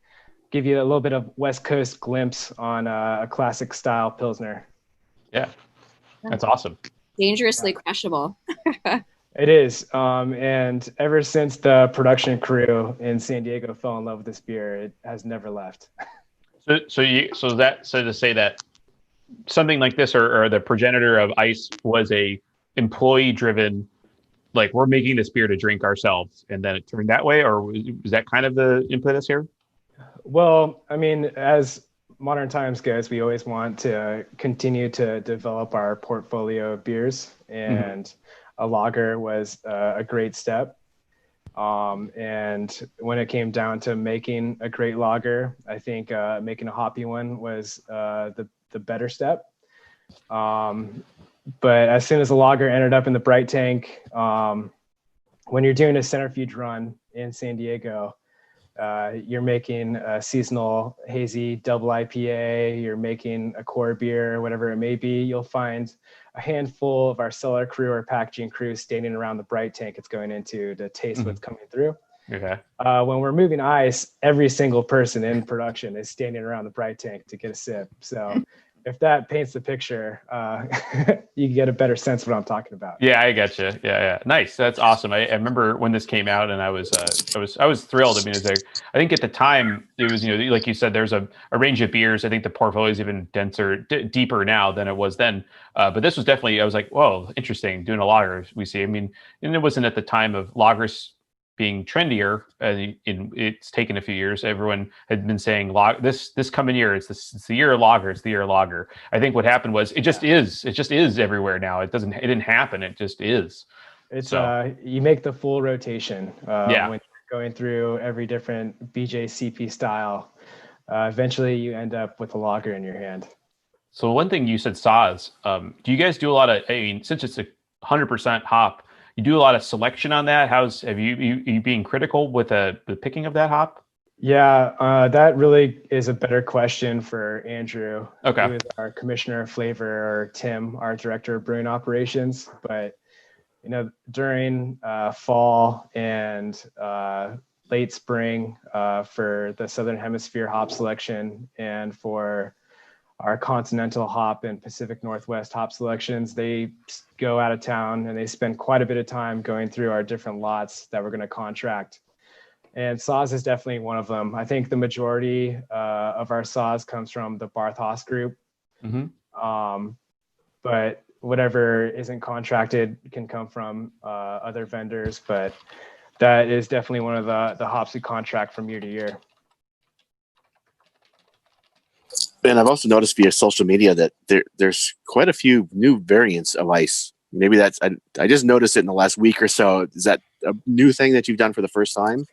[SPEAKER 4] give you a little bit of West Coast glimpse on a classic style Pilsner.
[SPEAKER 1] Yeah, that's awesome.
[SPEAKER 2] Dangerously crushable.
[SPEAKER 1] It is. And ever since the production crew in San Diego fell in love with this beer, it has never left. So to say that something like this or the progenitor of ice was a employee driven, like we're making this beer to drink ourselves, and then it turned that way, or was that kind of the impetus here? Well, I mean, as Modern Times goes, we always want to continue to develop our portfolio of beers, and a lager was a great step. And when it came down to making a great lager, I think making a hoppy one was the better step. But as soon as the lager ended up in the bright tank, when you're doing a centrifuge run in San Diego, you're making a seasonal hazy double IPA, you're making a core beer, whatever it may be, you'll find a handful of our cellar crew or packaging crew standing around the bright tank it's going into to taste what's coming through. Okay. When we're moving ice, every single person in production is standing around the bright tank to get a sip. So if that paints the picture, you get a better sense of what I'm talking about. Yeah, I get you. Yeah. Nice. That's awesome. I remember when this came out, and I was thrilled. I mean, I think at the time it was, like you said, there's a range of beers. I think the portfolio is even deeper now than it was then. But this was definitely, I was like, whoa, interesting. Doing a lager, we see. I mean, and it wasn't at the time of lagers being trendier. It's taken a few years. Everyone had been saying this coming year, it's the year of lager. It's the year of lager. I think what happened was it just is everywhere now. It didn't happen. It just is. It's you make the full rotation. When you're going through every different BJCP style, eventually you end up with a lager in your hand. So one thing you said saws. Do you guys do a lot of? I mean, since it's 100% hop, you do a lot of selection on that. Have you being critical with the picking of that hop?
[SPEAKER 4] Yeah, that really is a better question for Andrew,
[SPEAKER 1] Okay.
[SPEAKER 4] who is our commissioner of flavor, or Tim, our director of brewing operations. But during fall and late spring for the Southern Hemisphere hop selection, and for our continental hop and Pacific Northwest hop selections, they go out of town and they spend quite a bit of time going through our different lots that we're going to contract. And saws is definitely one of them. I think the majority of our saws comes from the Barthos group.
[SPEAKER 1] Mm-hmm.
[SPEAKER 4] But whatever isn't contracted can come from other vendors. But that is definitely one of the hops we contract from year to year.
[SPEAKER 3] And I've also noticed via social media that there's quite a few new variants of ice. Maybe I just noticed it in the last week or so. Is that a new thing that you've done for the first time?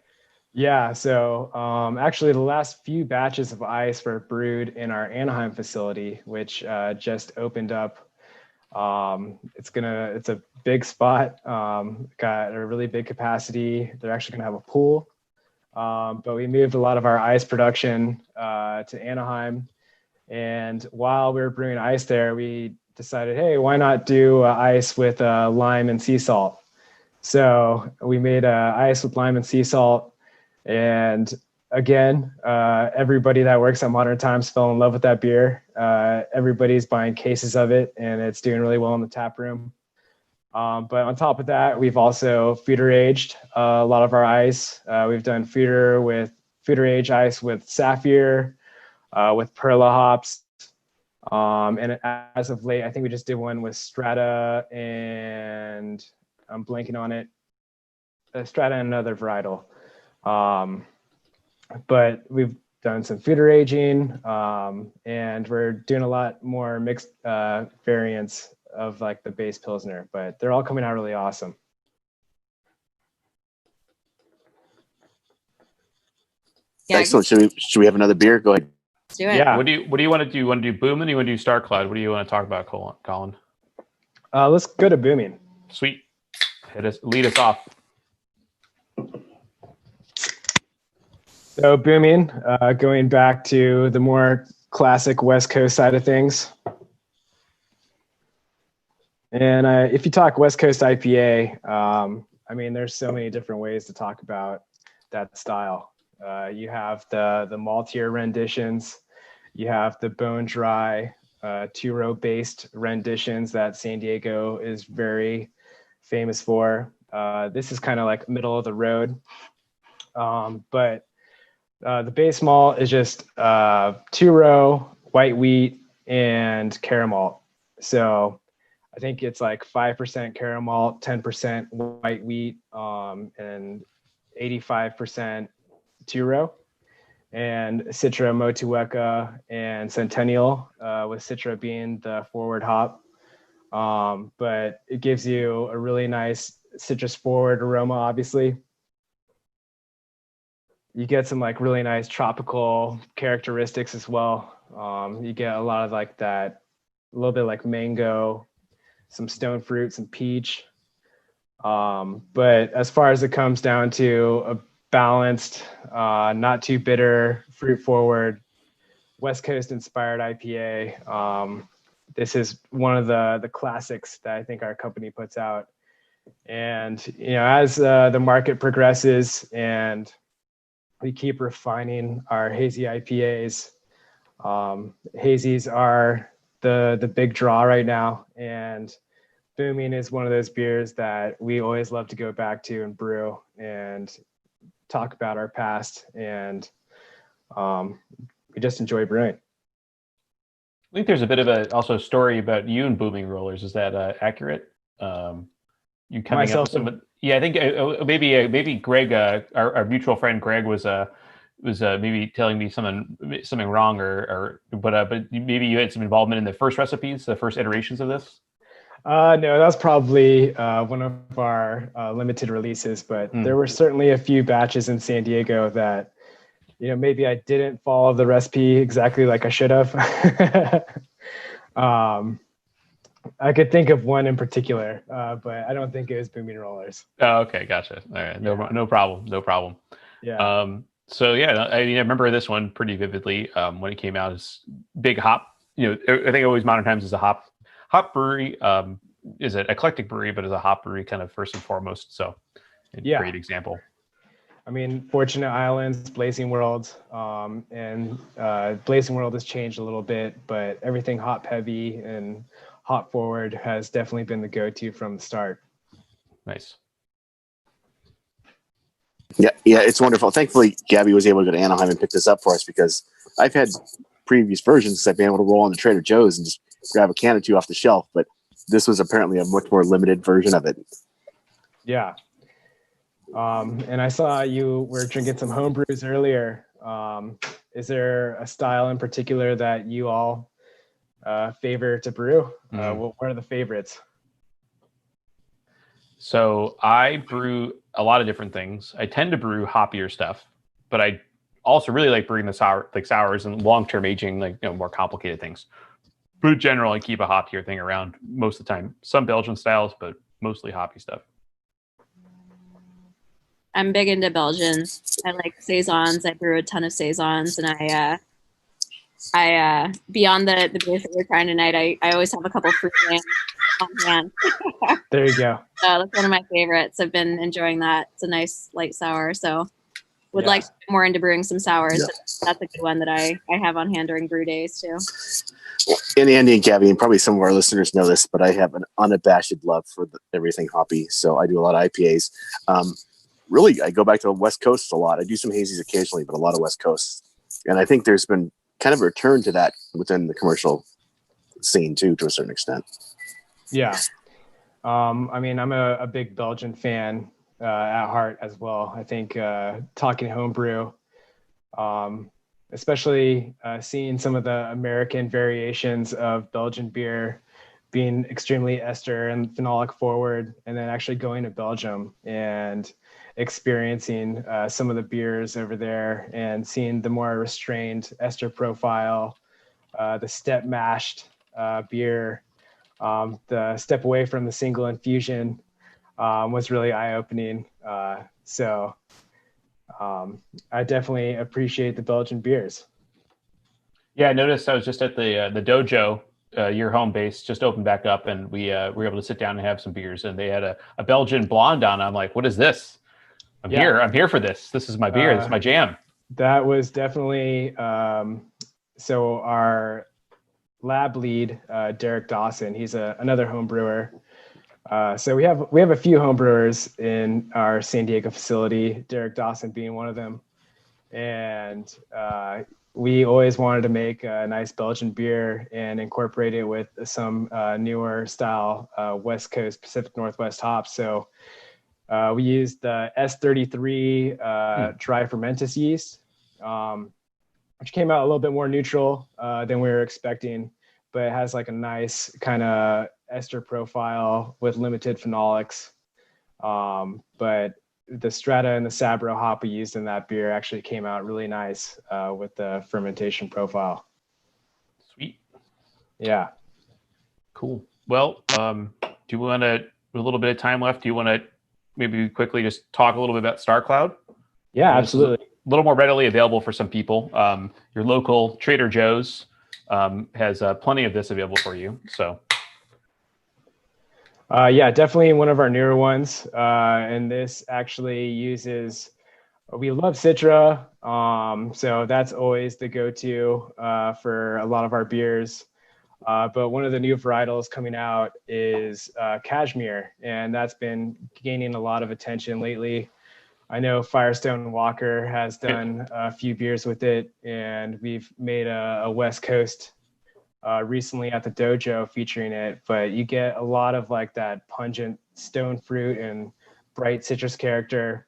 [SPEAKER 4] Yeah, so actually the last few batches of ice were brewed in our Anaheim facility, which just opened up. It's a big spot, got a really big capacity. They're actually gonna have a pool, but we moved a lot of our ice production to Anaheim. And while we were brewing ice there, we decided, hey, why not do ice with lime and sea salt? So we made ice with lime and sea salt. And again, everybody that works at Modern Times fell in love with that beer. Everybody's buying cases of it, and it's doing really well in the tap room. But on top of that, we've also feeder aged a lot of our ice. We've done feeder age ice with Sapphire, with Perla hops. And as of late, I think we just did one with Strata, and I'm blanking on it. Strata and another varietal. But we've done some feeder aging, and we're doing a lot more mixed variants of like the base Pilsner, but they're all coming out really awesome.
[SPEAKER 2] Yeah,
[SPEAKER 3] Excellent. Should we have another beer? Go ahead.
[SPEAKER 2] let's do it.
[SPEAKER 4] Yeah.
[SPEAKER 1] What do you want to do? You want to do Boom, and you want to do Star Cloud? What do you want to talk about, Colin?
[SPEAKER 4] Let's go to booming.
[SPEAKER 1] Sweet. Lead us off.
[SPEAKER 4] So booming, going back to the more classic West Coast side of things. And if you talk West Coast IPA, I mean, there's so many different ways to talk about that style. You have the maltier renditions. You have the bone dry, two-row based renditions that San Diego is very famous for. This is kind of like middle of the road. But the base malt is just two-row, white wheat, and caramel. So I think it's like 5% caramel, 10% white wheat, and 85% two-row. And Citra, Motueka, and Centennial, with Citra being the forward hop. But it gives you a really nice citrus forward aroma, obviously. You get some like really nice tropical characteristics as well. You get a lot of like that, a little bit like mango, some stone fruit, some peach. But as far as it comes down to a balanced, not too bitter, fruit forward, West Coast inspired IPA, this is one of the classics that I think our company puts out. And as the market progresses and we keep refining our hazy IPAs. Hazies are the big draw right now, and booming is one of those beers that we always love to go back to and brew and talk about our past, and we just enjoy brewing.
[SPEAKER 1] I think there's a bit of also story about you and Booming Rollers. Is that accurate? You coming up with some? Yeah, I think maybe Greg, our mutual friend Greg, was maybe telling me something wrong, but maybe you had some involvement in the first recipes, the first iterations of this.
[SPEAKER 4] No, that was probably one of our limited releases, but there were certainly a few batches in San Diego that maybe I didn't follow the recipe exactly like I should have. Um, I could think of one in particular, but I don't think it was Booming Rollers.
[SPEAKER 1] Oh, okay, gotcha. All right, no problem, no problem.
[SPEAKER 4] Yeah.
[SPEAKER 1] So yeah, I mean, I remember this one pretty vividly when it came out. As big hop, I think always Modern Times is a hop brewery. Is an eclectic brewery, but is a hop brewery kind of first and foremost. So,
[SPEAKER 4] Yeah.
[SPEAKER 1] great example.
[SPEAKER 4] I mean, Fortunate Islands, Blazing World, and Blazing World has changed a little bit, but everything hop heavy and hop forward has definitely been the go-to from the start.
[SPEAKER 1] Nice.
[SPEAKER 3] Yeah, it's wonderful. Thankfully, Gabby was able to go to Anaheim and pick this up for us because I've had previous versions I've been able to roll into Trader Joe's and just grab a can or two off the shelf, but this was apparently a much more limited version of it.
[SPEAKER 4] Yeah. And I saw you were drinking some home brews earlier. Is there a style in particular that you all favor to brew? What are the favorites?
[SPEAKER 1] So I brew a lot of different things. I tend to brew hoppier stuff, but I also really like brewing the sours and long-term aging, more complicated things. But in general, I keep a hoppier thing around most of the time. Some Belgian styles, but mostly hoppy stuff.
[SPEAKER 2] I'm big into Belgians. I like saisons. I brew a ton of saisons, and I beyond the beers that we're trying tonight, I always have a couple fruit jams on hand.
[SPEAKER 4] There you go.
[SPEAKER 2] That's one of my favorites. I've been enjoying that. It's a nice light sour. So would like to get more into brewing some sours.
[SPEAKER 3] Yeah.
[SPEAKER 2] That's a good one that I have on hand during brew days too.
[SPEAKER 3] And Andy and Gabby, and probably some of our listeners know this, but I have an unabashed love for everything hoppy. So I do a lot of IPAs. Really, I go back to the West Coast a lot. I do some hazies occasionally, but a lot of West Coast. And I think there's been kind of a return to that within the commercial scene too, to a certain extent.
[SPEAKER 4] Yeah. I mean, I'm a big Belgian fan at heart as well. I think talking homebrew, especially seeing some of the American variations of Belgian beer being extremely ester and phenolic forward, and then actually going to Belgium and experiencing some of the beers over there and seeing the more restrained ester profile, the step mashed beer, the step away from the single infusion was really eye-opening. So I definitely appreciate the Belgian beers.
[SPEAKER 1] Yeah, I noticed I was just at the dojo, your home base, just opened back up, and we were able to sit down and have some beers, and they had a Belgian blonde on. I'm like, what is this? I'm here for this. This is my beer. This is my jam.
[SPEAKER 4] That was definitely so our lab lead, Derek Dawson, he's another home brewer. So we have a few home brewers in our San Diego facility, Derek Dawson being one of them. And we always wanted to make a nice Belgian beer and incorporate it with some newer style West Coast Pacific Northwest hops. So we used the S33 dry fermentous yeast, which came out a little bit more neutral than we were expecting, but it has like a nice kind of ester profile with limited phenolics. But the Strata and the Sabro hop we used in that beer actually came out really nice with the fermentation profile.
[SPEAKER 1] Sweet.
[SPEAKER 4] Yeah.
[SPEAKER 1] Cool. Well, do you want to, a little bit of time left, do you want to maybe quickly just talk a little bit about Star Cloud?
[SPEAKER 4] Yeah, absolutely.
[SPEAKER 1] A little more readily available for some people. Your local Trader Joe's has plenty of this available for you. So,
[SPEAKER 4] yeah, definitely one of our newer ones. And this actually uses, we love Citra. So that's always the go-to for a lot of our beers. But one of the new varietals coming out is Cashmere, and that's been gaining a lot of attention lately. I know Firestone Walker has done a few beers with it, and we've made a West Coast recently at the dojo featuring it. But you get a lot of like that pungent stone fruit and bright citrus character.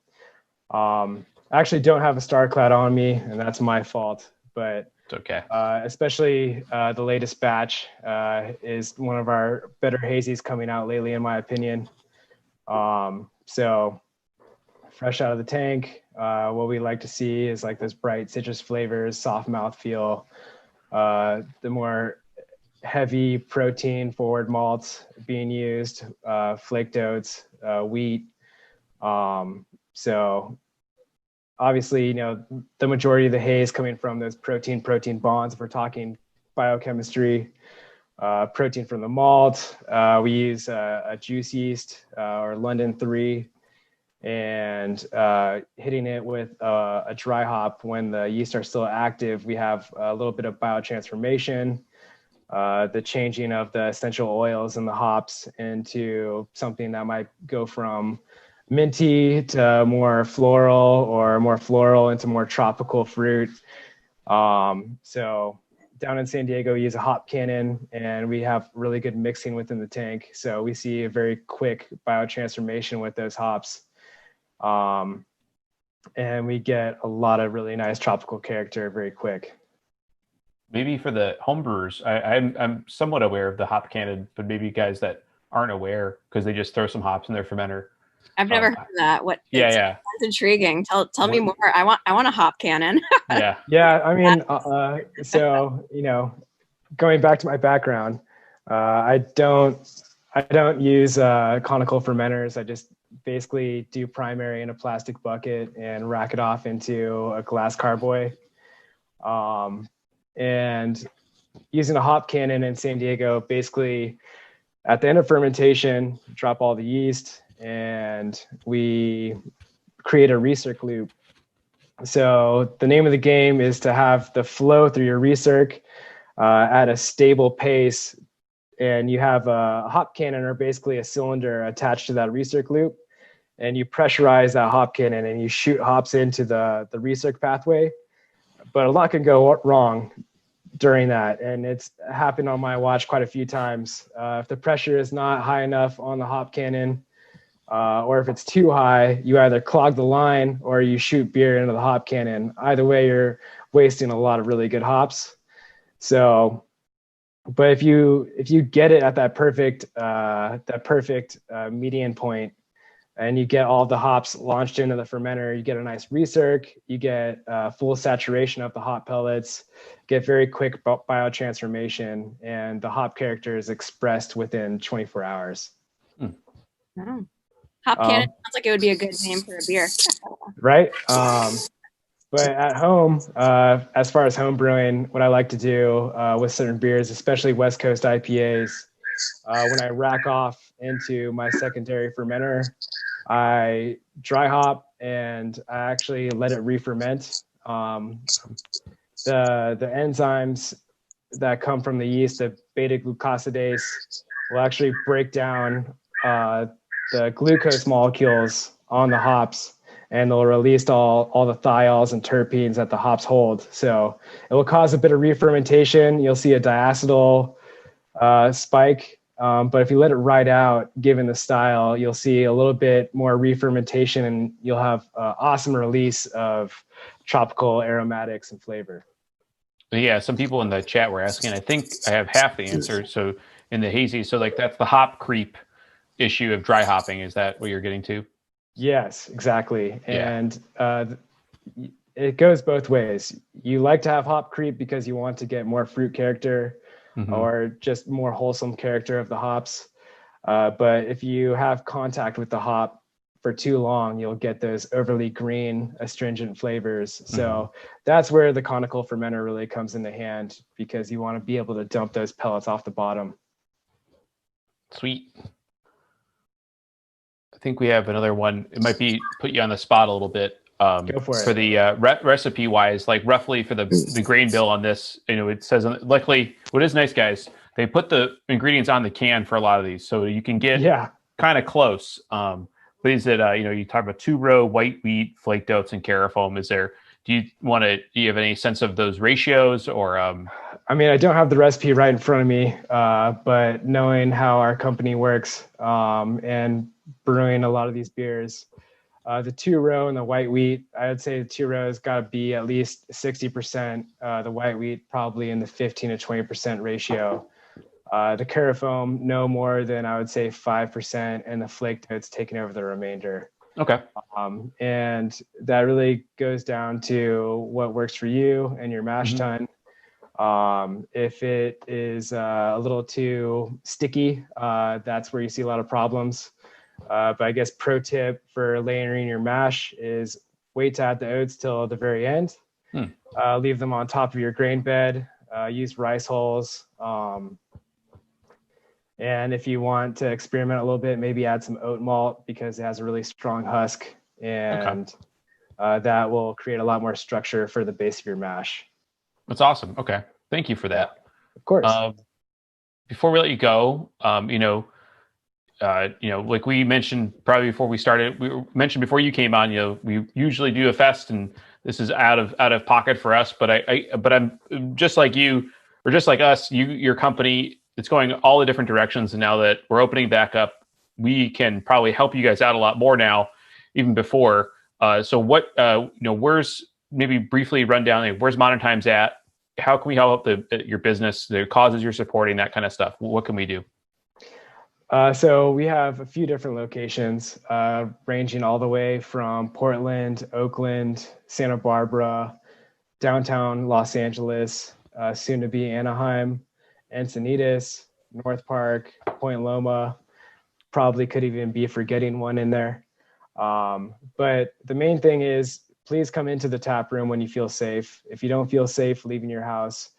[SPEAKER 4] I actually don't have a Star Cloud on me, and that's my fault. But
[SPEAKER 1] it's okay.
[SPEAKER 4] Especially the latest batch is one of our better hazies coming out lately, in my opinion. So fresh out of the tank, what we like to see is like those bright citrus flavors, soft mouth feel. The more heavy protein forward malts being used, flaked oats, wheat. So obviously, the majority of the hay is coming from those protein bonds. If we're talking biochemistry, protein from the malt. We use a juice yeast or London 3, and hitting it with a dry hop when the yeast are still active, we have a little bit of biotransformation, the changing of the essential oils in the hops into something that might go from minty to more floral, or more floral into more tropical fruit. So down in San Diego, we use a hop cannon, and we have really good mixing within the tank. So we see a very quick biotransformation with those hops. And we get a lot of really nice tropical character very quick.
[SPEAKER 1] Maybe for the homebrewers, I'm somewhat aware of the hop cannon, but maybe guys that aren't aware because they just throw some hops in their fermenter.
[SPEAKER 2] I've never heard of that. What?
[SPEAKER 1] Yeah, yeah.
[SPEAKER 2] That's intriguing. Tell me more. I want a hop cannon.
[SPEAKER 1] Yeah.
[SPEAKER 4] Yeah, I mean, so going back to my background, I don't use conical fermenters. I just basically do primary in a plastic bucket and rack it off into a glass carboy. And using a hop cannon in San Diego, basically at the end of fermentation, drop all the yeast, and we create a recirc loop. So the name of the game is to have the flow through your recirc at a stable pace. And you have a hop cannon, or basically a cylinder attached to that recirc loop. And you pressurize that hop cannon and you shoot hops into the recirc pathway. But a lot can go wrong during that. And it's happened on my watch quite a few times. If the pressure is not high enough on the hop cannon, or if it's too high, you either clog the line or you shoot beer into the hop cannon. Either way, you're wasting a lot of really good hops. So, but if you get it at that perfect median point, and you get all the hops launched into the fermenter, you get a nice recirc, you get full saturation of the hop pellets, get very quick biotransformation, and the hop character is expressed within 24 hours.
[SPEAKER 2] Oh. Hop cannon sounds like it would be a good name for a beer.
[SPEAKER 4] Right? But at home, as far as home brewing, what I like to do with certain beers, especially West Coast IPAs, when I rack off into my secondary fermenter, I dry hop and I actually let it re-ferment. The enzymes that come from the yeast, the beta glucosidase, will actually break down the glucose molecules on the hops, and they'll release all the thiols and terpenes that the hops hold. So it will cause a bit of re-fermentation. You'll see a diacetyl spike. But if you let it ride out, given the style, you'll see a little bit more re-fermentation, and you'll have awesome release of tropical aromatics and flavor.
[SPEAKER 1] Yeah, some people in the chat were asking. I think I have half the answer. So in the hazy, so like that's the hop creep issue of dry hopping. Is that what you're getting to?
[SPEAKER 4] Yes, exactly.
[SPEAKER 1] Yeah.
[SPEAKER 4] And it goes both ways. You like to have hop creep because you want to get more fruit character, or just more wholesome character of the hops. But if you have contact with the hop for too long, you'll get those overly green, astringent flavors. So that's where the conical fermenter really comes into hand, because you want to be able to dump those pellets off the bottom.
[SPEAKER 1] Sweet. I think we have another one. It might be put you on the spot a little bit.
[SPEAKER 4] Go for it.
[SPEAKER 1] For the recipe wise, like roughly for the grain bill on this, it says, luckily, what is nice, guys, they put the ingredients on the can for a lot of these, so you can get kind of close. But is it, you talk about 2-row white wheat, flaked oats, and carafoam. Do you have any sense of those ratios, or?
[SPEAKER 4] I mean, I don't have the recipe right in front of me, but knowing how our company works and brewing a lot of these beers, the 2-row and the white wheat, I would say the 2-row has got to be at least 60%. The white wheat probably in the 15 to 20% ratio. The carafoam, no more than, I would say, 5%, and the flaked oats taking over the remainder.
[SPEAKER 1] Okay.
[SPEAKER 4] And that really goes down to what works for you and your mash tun. If it is a little too sticky, that's where you see a lot of problems. But I guess pro tip for layering your mash is wait to add the oats till the very end. Leave them on top of your grain bed. Use rice hulls. And if you want to experiment a little bit, maybe add some oat malt because it has a really strong husk, and that will create a lot more structure for the base of your mash.
[SPEAKER 1] That's awesome. Okay. Thank you for that.
[SPEAKER 4] Of course.
[SPEAKER 1] Before we let you go, like we mentioned probably before we started, we mentioned before you came on, we usually do a fest, and this is out of pocket for us. But I'm just like you, or just like us. Your company, it's going all the different directions, and now that we're opening back up, we can probably help you guys out a lot more now, even before. So what, where's, maybe briefly run down, like, where's Modern Times at? How can we help your business, the causes you're supporting, that kind of stuff? What can we do?
[SPEAKER 4] So we have a few different locations, ranging all the way from Portland, Oakland, Santa Barbara, downtown Los Angeles, soon to be Anaheim, Encinitas, North Park, Point Loma. Probably could even be forgetting one in there. But the main thing is, please come into the tap room when you feel safe. If you don't feel safe leaving your house,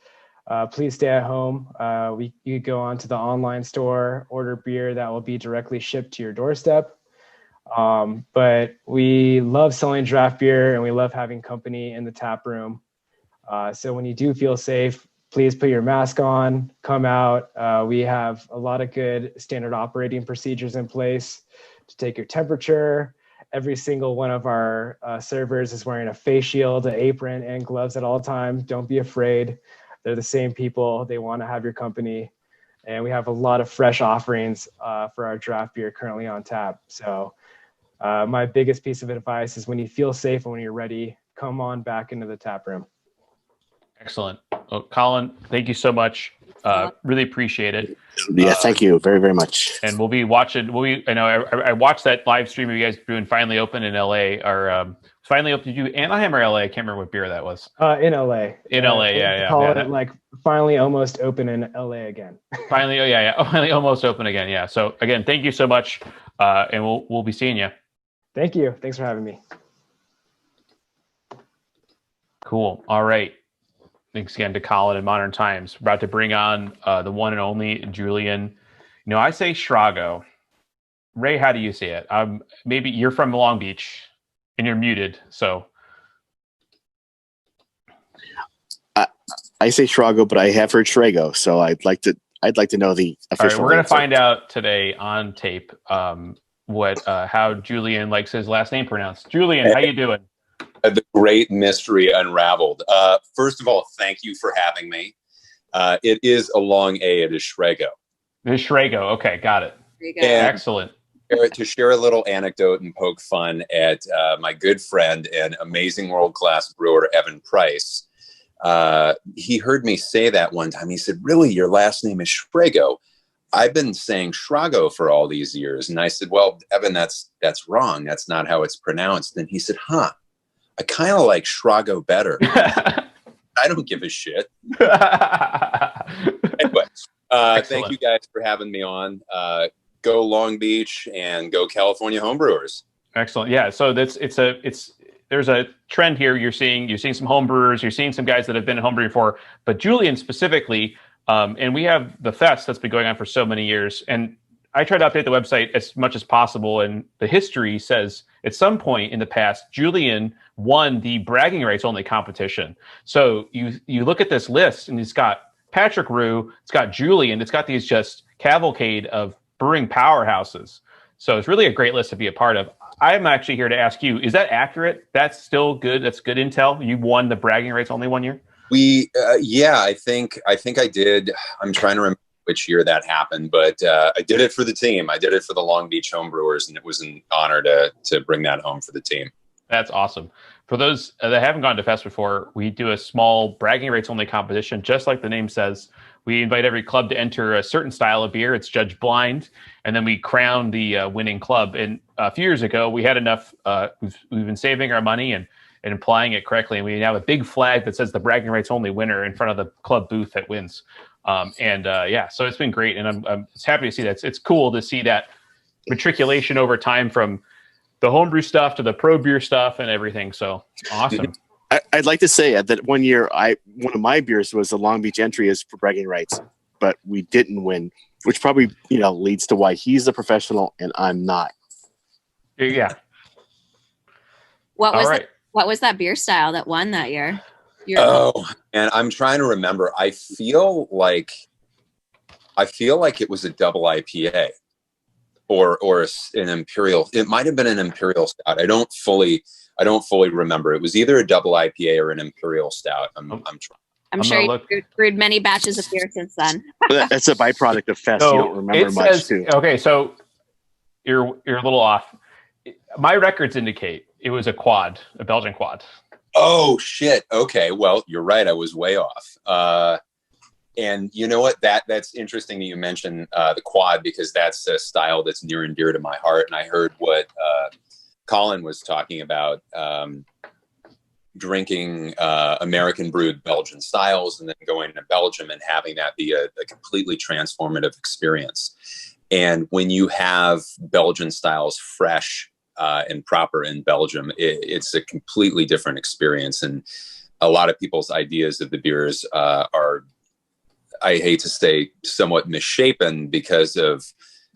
[SPEAKER 4] please stay at home. You go onto the online store, order beer that will be directly shipped to your doorstep. But we love selling draft beer, and we love having company in the tap room. So when you do feel safe, please put your mask on, come out. We have a lot of good standard operating procedures in place to take your temperature. Every single one of our servers is wearing a face shield, an apron, and gloves at all times. Don't be afraid. They're the same people. They want to have your company. And we have a lot of fresh offerings for our draft beer currently on tap. So my biggest piece of advice is, when you feel safe and when you're ready, come on back into the tap room.
[SPEAKER 1] Excellent. Well, Colin, thank you so much. Really appreciate it.
[SPEAKER 3] Yeah, thank you very, very much.
[SPEAKER 1] And we'll be watching. I know I watched that live stream of you guys doing Finally Open in LA, or Finally Open. Did you do Anaheim or LA? I can't remember what beer that was.
[SPEAKER 4] In LA.
[SPEAKER 1] In LA, yeah.
[SPEAKER 4] Call it like finally almost open in LA again.
[SPEAKER 1] Finally, finally almost open again. Yeah. So again, thank you so much, and we'll be seeing you.
[SPEAKER 4] Thank you. Thanks for having me.
[SPEAKER 1] Cool. All right. Thanks again to Colin and Modern Times. We're about to bring on the one and only Julian. I say Shrago. Ray, how do you say it? Maybe you're from Long Beach, and you're muted. So
[SPEAKER 3] I say Shrago, but I have heard Shrago, so I'd like to know the official.
[SPEAKER 1] All right, we're going to find out today on tape how Julian likes his last name pronounced. Julian, how you doing?
[SPEAKER 5] The great mystery unraveled. First of all, thank you for having me. It is a long A. It is Shrago.
[SPEAKER 1] It is Shrago. Okay, got it.
[SPEAKER 2] There you go.
[SPEAKER 1] Excellent.
[SPEAKER 5] To share a little anecdote and poke fun at my good friend and amazing world-class brewer, Evan Price. He heard me say that one time. He said, "Really, your last name is Shrago?" I've been saying Shrago for all these years. And I said, "Well, Evan, that's wrong. That's not how it's pronounced." And he said, "Huh. I kind of like Shrago better." I don't give a shit. Anyway, thank you guys for having me on. Go Long Beach and go California homebrewers.
[SPEAKER 1] Excellent. Yeah. So there's a trend here. You're seeing some homebrewers. You're seeing some guys that have been in homebrew before, but Julian specifically, and we have the fest that's been going on for so many years. And I try to update the website as much as possible. And the history says at some point in the past, Julian won the bragging rights only competition. So you look at this list, and it's got Patrick Rue, it's got Julian, it's got these just cavalcade of brewing powerhouses. So it's really a great list to be a part of. I'm actually here to ask you, is that accurate? That's still good. That's good intel. You won the bragging rights only one year?
[SPEAKER 5] I think I did. I'm trying to remember which year that happened, but I did it for the team. I did it for the Long Beach homebrewers, and it was an honor to bring that home for the team.
[SPEAKER 1] That's awesome. For those that haven't gone to Fest before, we do a small bragging rights only competition, just like the name says. We invite every club to enter a certain style of beer. It's judged blind, and then we crown the winning club. And a few years ago, we had enough. We've been saving our money, and and applying it correctly. And we have a big flag that says the bragging rights only winner in front of the club booth that wins. So it's been great. And I'm happy to see that. It's cool to see that matriculation over time from the homebrew stuff to the pro beer stuff and everything. So awesome.
[SPEAKER 3] I'd like to say that one year one of my beers was the Long Beach entry is for bragging rights, but we didn't win, which probably, leads to why he's a professional and I'm not.
[SPEAKER 1] Yeah.
[SPEAKER 2] What was that beer style that won that year?
[SPEAKER 5] And I'm trying to remember. I feel like it was a double IPA or an imperial. It might have been an imperial stout. I don't fully remember. It was either a double IPA or an imperial stout.
[SPEAKER 2] I'm sure you brewed many batches of beer since then.
[SPEAKER 3] That's a byproduct of Fest. So you don't remember much too.
[SPEAKER 1] Okay, so you're a little off. My records indicate it was a quad, a Belgian quad.
[SPEAKER 5] Oh shit. Okay. Well, you're right. I was way off. And you know what? That's interesting that you mentioned the quad, because that's a style that's near and dear to my heart. And I heard what Colin was talking about, drinking American brewed Belgian styles and then going to Belgium and having that be a completely transformative experience. And when you have Belgian styles fresh and proper in Belgium, it's a completely different experience. And a lot of people's ideas of the beers are, I hate to say, somewhat misshapen because of,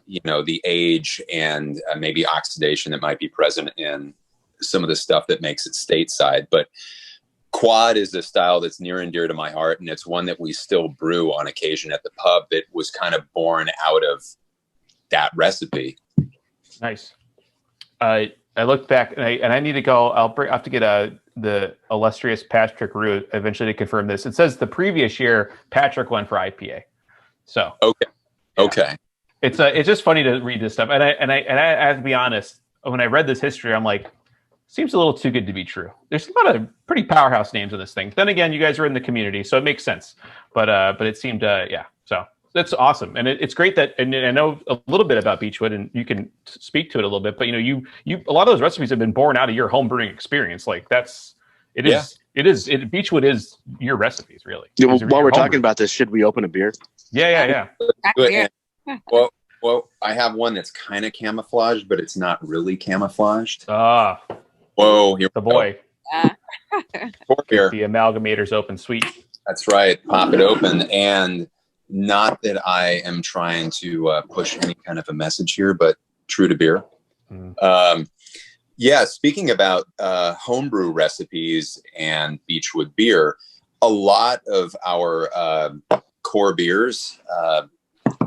[SPEAKER 5] the age and maybe oxidation that might be present in some of the stuff that makes it stateside. But quad is a style that's near and dear to my heart. And it's one that we still brew on occasion at the pub that was kind of born out of that recipe.
[SPEAKER 1] Nice. I look back and I need to go. I'll have to get the illustrious Patrick Root eventually to confirm this. It says the previous year Patrick went for IPA. So
[SPEAKER 5] okay.
[SPEAKER 1] It's just funny to read this stuff, and I have to be honest. When I read this history, I'm like, seems a little too good to be true. There's a lot of pretty powerhouse names in this thing. Then again, you guys are in the community, so it makes sense. But it seemed So that's awesome, and it's great that. And I know a little bit about Beechwood, and you can speak to it a little bit. But you a lot of those recipes have been born out of your home brewing experience. Like Beechwood is your recipes, really.
[SPEAKER 3] Yeah, while we're talking about this, should we open a beer?
[SPEAKER 1] Yeah.
[SPEAKER 5] Well, I have one that's kind of camouflaged, but it's not really camouflaged.
[SPEAKER 1] Whoa,
[SPEAKER 5] here
[SPEAKER 1] the boy.
[SPEAKER 5] Pour beer.
[SPEAKER 1] The amalgamator's open, sweet.
[SPEAKER 5] That's right. Pop it open. And not that I am trying to push any kind of a message here, but true to beer. Speaking about homebrew recipes and Beechwood beer, a lot of our core beers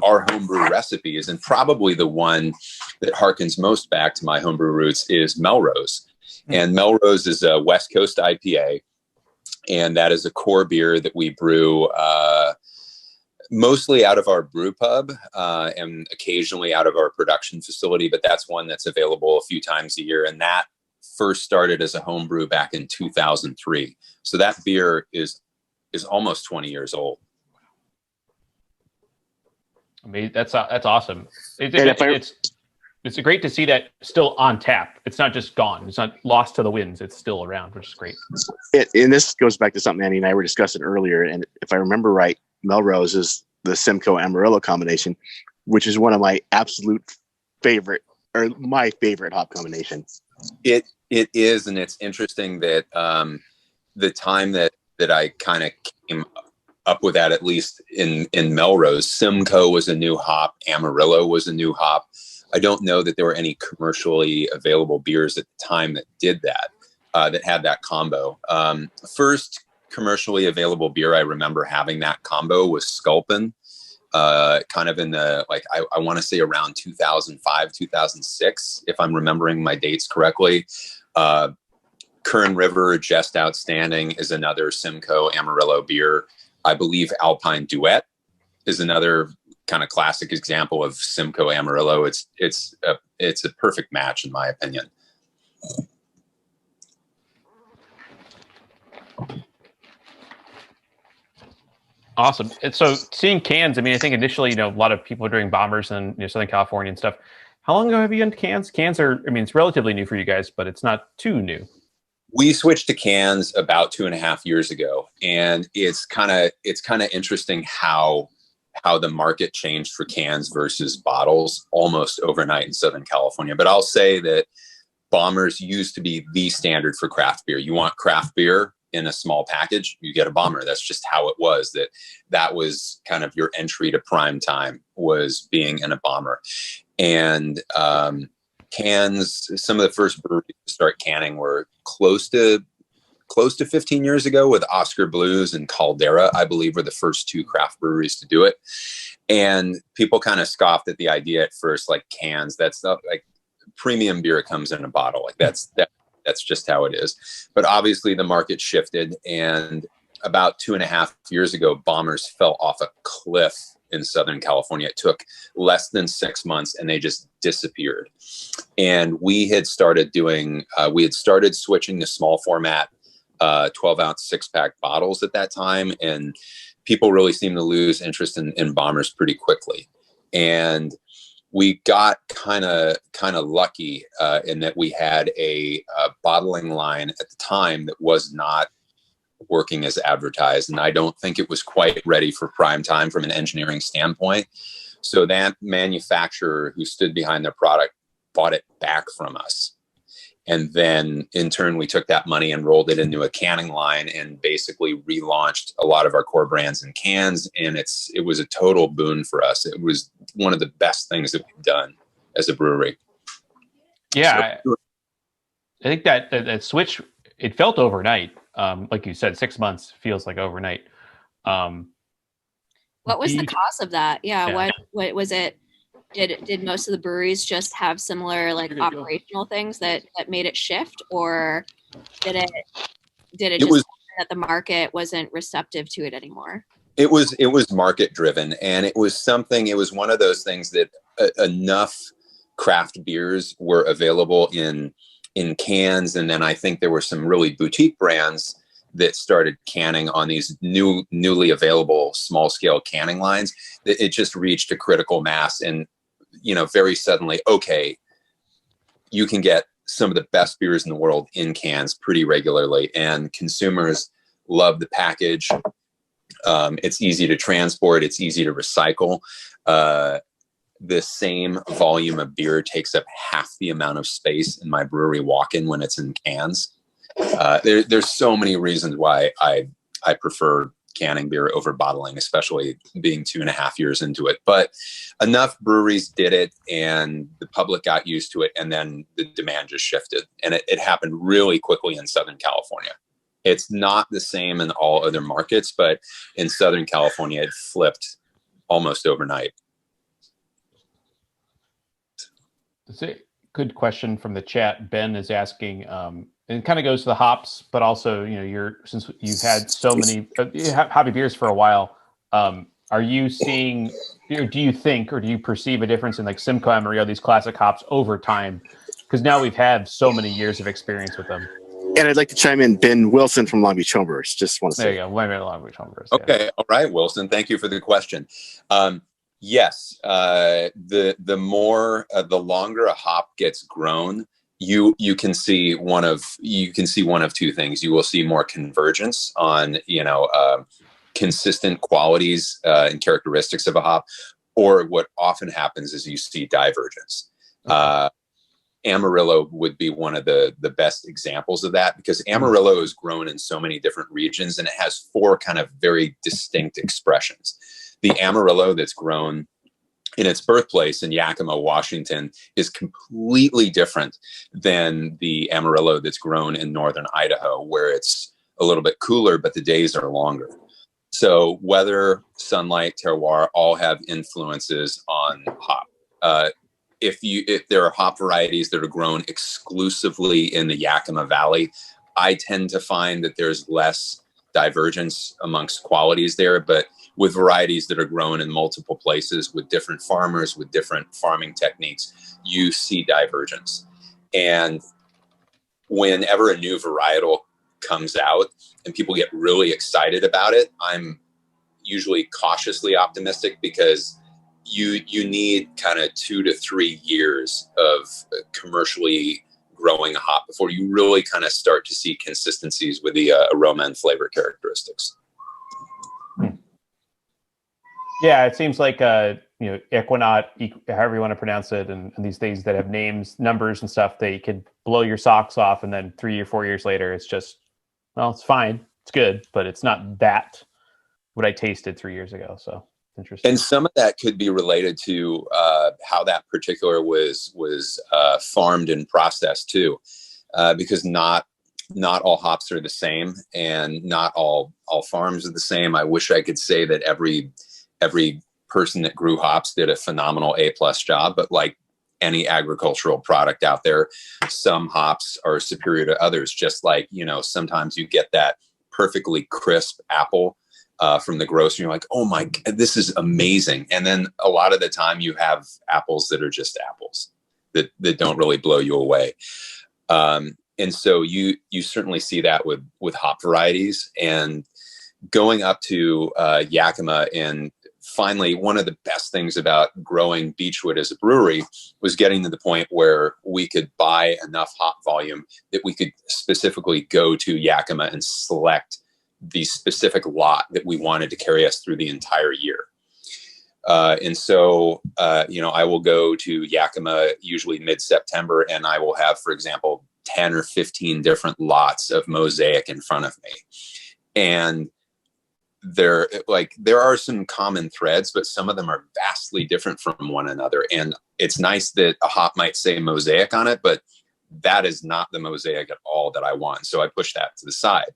[SPEAKER 5] are homebrew recipes, and probably the one that harkens most back to my homebrew roots is Melrose. And Melrose is a West Coast IPA, and that is a core beer that we brew mostly out of our brew pub and occasionally out of our production facility, but that's one that's available a few times a year. And that first started as a homebrew back in 2003. So that beer is almost 20 years old.
[SPEAKER 1] I mean, that's awesome. It's great to see that still on tap. It's not just gone. It's not lost to the winds. It's still around, which is great.
[SPEAKER 3] And this goes back to something Andy and I were discussing earlier. And if I remember right, Melrose is the Simcoe Amarillo combination, which is one of my absolute favorite, or my favorite hop combination.
[SPEAKER 5] It is, and it's interesting that the time that I kind of came up with that, at least in Melrose, Simcoe was a new hop, Amarillo was a new hop. I don't know that there were any commercially available beers at the time that did that, that had that combo. First commercially available beer I remember having that combo was Sculpin, kind of in the, I want to say around 2005, 2006, if I'm remembering my dates correctly. Kern River Just Outstanding is another Simcoe Amarillo beer. I believe Alpine Duet is another kind of classic example of Simcoe Amarillo. It's a perfect match in my opinion.
[SPEAKER 1] Awesome. And so seeing cans, I mean, I think initially, a lot of people are doing bombers in Southern California and stuff. How long ago have you done cans? Cans are, I mean, it's relatively new for you guys, but it's not too new.
[SPEAKER 5] We switched to cans about 2.5 years ago, and it's kind of interesting how the market changed for cans versus bottles almost overnight in Southern California. But I'll say that bombers used to be the standard for craft beer. You want craft beer in a small package, you get a bomber. That's just how it was. That was kind of your entry to prime time, was being in a bomber. And cans, some of the first breweries to start canning were close to 15 years ago, with Oscar Blues and Caldera, I believe, were the first two craft breweries to do it. And people kind of scoffed at the idea at first, like, cans, that's not like premium beer comes in a bottle. Like that's just how it is. But obviously the market shifted, and about 2.5 years ago, bombers fell off a cliff in Southern California. It took less than 6 months and they just disappeared. And we had started switching to small format 12-ounce 6-pack bottles at that time, and people really seemed to lose interest in bombers pretty quickly. And we got kind of lucky in that we had a bottling line at the time that was not working as advertised, and I don't think it was quite ready for prime time from an engineering standpoint. So that manufacturer who stood behind their product bought it back from us. And then in turn, we took that money and rolled it into a canning line and basically relaunched a lot of our core brands in cans. And it was a total boon for us. It was one of the best things that we've done as a brewery.
[SPEAKER 1] Yeah. So, I think that switch, it felt overnight. Like you said, 6 months feels like overnight.
[SPEAKER 2] What was the cause of that? Yeah. What was it? Did most of the breweries just have similar like operational things that made it shift, or did it just that the market wasn't receptive to it anymore?
[SPEAKER 5] It was market driven, and it was one of those things that enough craft beers were available in cans, and then I think there were some really boutique brands that started canning on these newly available small scale canning lines. It just reached a critical mass, and very suddenly, okay, you can get some of the best beers in the world in cans pretty regularly, and consumers love the package. It's easy to transport. It's easy to recycle. The same volume of beer takes up half the amount of space in my brewery walk-in when it's in cans. There's so many reasons why I prefer canning beer over bottling, especially being 2.5 years into it. But enough breweries did it, and the public got used to it, and then the demand just shifted, and it happened really quickly in Southern California. It's not the same in all other markets, but in Southern California, it flipped almost overnight.
[SPEAKER 1] That's a good question from the chat. Ben is asking, and it kind of goes to the hops, but also, since you've had so many hobby beers for a while, are you seeing, do you think, or do you perceive a difference in like Simcoe, Amarillo, these classic hops over time? Because now we've had so many years of experience with them.
[SPEAKER 3] And I'd like to chime in, Ben Wilson from Long Beach Homebrewers. Just want to say.
[SPEAKER 1] There you go. Long Beach Homebrewers.
[SPEAKER 5] Okay. Yeah. All right, Wilson. Thank you for the question. Yes. The more, the longer a hop gets grown, you can see one of two things. You will see more convergence on, consistent qualities and characteristics of a hop, or what often happens is you see divergence. Okay. Amarillo would be one of the best examples of that, because Amarillo is grown in so many different regions, and it has 4 kind of very distinct expressions. The Amarillo that's grown in its birthplace in Yakima, Washington, is completely different than the Amarillo that's grown in northern Idaho, where it's a little bit cooler, but the days are longer. So weather, sunlight, terroir all have influences on hop. If there are hop varieties that are grown exclusively in the Yakima Valley, I tend to find that there's less divergence amongst qualities there. But with varieties that are grown in multiple places, with different farmers, with different farming techniques, you see divergence. And whenever a new varietal comes out and people get really excited about it, I'm usually cautiously optimistic, because you need kind of 2 to 3 years of commercially growing a hop before you really kind of start to see consistencies with the aroma and flavor characteristics.
[SPEAKER 1] Yeah, it seems like Equinaut, however you want to pronounce it, and these things that have names, numbers, and stuff, they could blow your socks off, and then 3 or 4 years later, it's just, well, it's fine, it's good, but it's not that what I tasted 3 years ago. So interesting.
[SPEAKER 5] And some of that could be related to how that particular was farmed and processed too, because not all hops are the same, and not all farms are the same. I wish I could say that every person that grew hops did a phenomenal A+ job, but like any agricultural product out there, some hops are superior to others. Just like, sometimes you get that perfectly crisp apple from the grocer, and you're like, oh my God, this is amazing. And then a lot of the time you have apples that are just apples that don't really blow you away. And so you certainly see that with hop varieties. And going up to Yakima, and finally, one of the best things about growing Beechwood as a brewery was getting to the point where we could buy enough hop volume that we could specifically go to Yakima and select the specific lot that we wanted to carry us through the entire year. And so, I will go to Yakima usually mid-September, and I will have, for example, 10 or 15 different lots of Mosaic in front of me. And there are some common threads, but some of them are vastly different from one another. And it's nice that a hop might say Mosaic on it, but that is not the Mosaic at all that I want. So I push that to the side.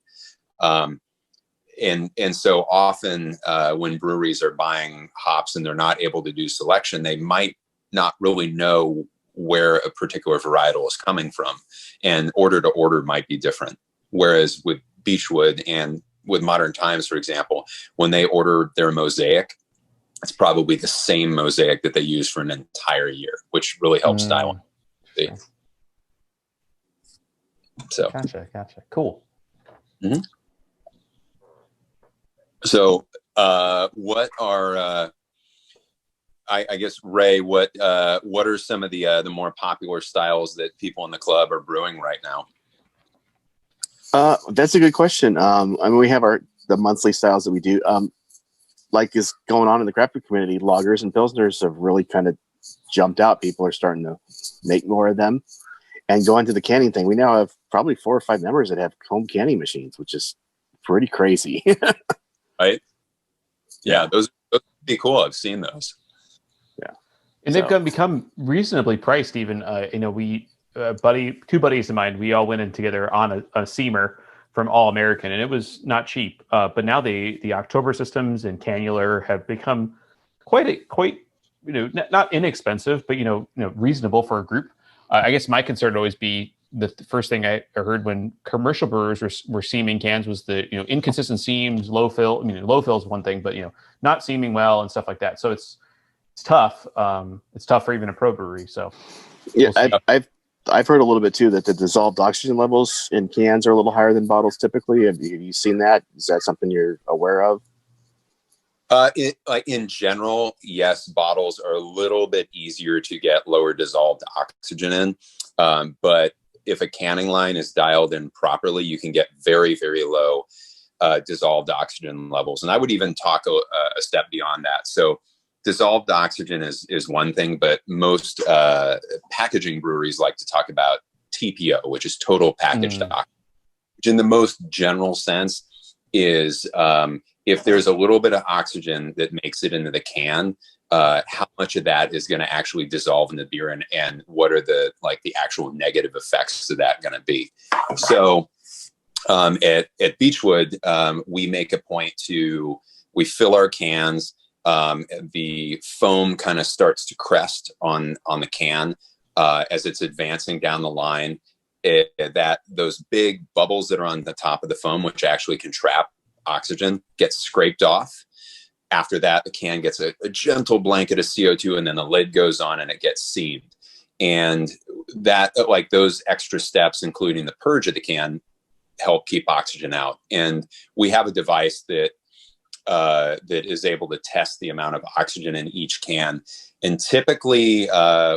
[SPEAKER 5] And so often when breweries are buying hops and they're not able to do selection, they might not really know where a particular varietal is coming from, and order to order might be different. Whereas with Beechwood and with Modern Times, for example, when they order their Mosaic, it's probably the same Mosaic that they use for an entire year, which really helps style. So
[SPEAKER 1] Gotcha. Cool.
[SPEAKER 5] Mm-hmm. So what are I guess, Ray, what are some of the more popular styles that people in the club are brewing right now?
[SPEAKER 3] That's a good question. We have the monthly styles that we do. Like is going on in the craft beer community, lagers and pilsners have really kind of jumped out. People are starting to make more of them, and going to the canning thing. We now have probably 4 or 5 members that have home canning machines, which is pretty crazy.
[SPEAKER 5] Right? Yeah, those would be cool. I've seen those.
[SPEAKER 3] Yeah,
[SPEAKER 1] and they've become reasonably priced. Even we. Two buddies of mine, we all went in together on a Seamer from All American, and it was not cheap. But now the October systems and Cannular have become quite not inexpensive, but reasonable for a group. I guess my concern would always be the first thing I heard when commercial brewers were seaming cans was the inconsistent seams, low fill. I mean, low fill is one thing, but not seaming well and stuff like that. So it's tough. It's tough for even a pro brewery. So
[SPEAKER 3] yeah, I've heard a little bit too that the dissolved oxygen levels in cans are a little higher than bottles typically. Have you seen that? Is that something you're aware of?
[SPEAKER 5] In general, yes, bottles are a little bit easier to get lower dissolved oxygen in. But if a canning line is dialed in properly, you can get very, very low dissolved oxygen levels. And I would even talk a step beyond that. So dissolved oxygen is one thing, but most packaging breweries like to talk about TPO, which is total packaged oxygen, which in the most general sense is if there's a little bit of oxygen that makes it into the can, how much of that is going to actually dissolve in the beer, and what are the actual negative effects of that going to be? So at Beechwood, we make a point we fill our cans. The foam kind of starts to crest on the can as it's advancing down the line. Those big bubbles that are on the top of the foam, which actually can trap oxygen, get scraped off. After that, the can gets a gentle blanket of CO2, and then the lid goes on and it gets seamed. And that, those extra steps, including the purge of the can, help keep oxygen out. And we have a device that that is able to test the amount of oxygen in each can. And typically,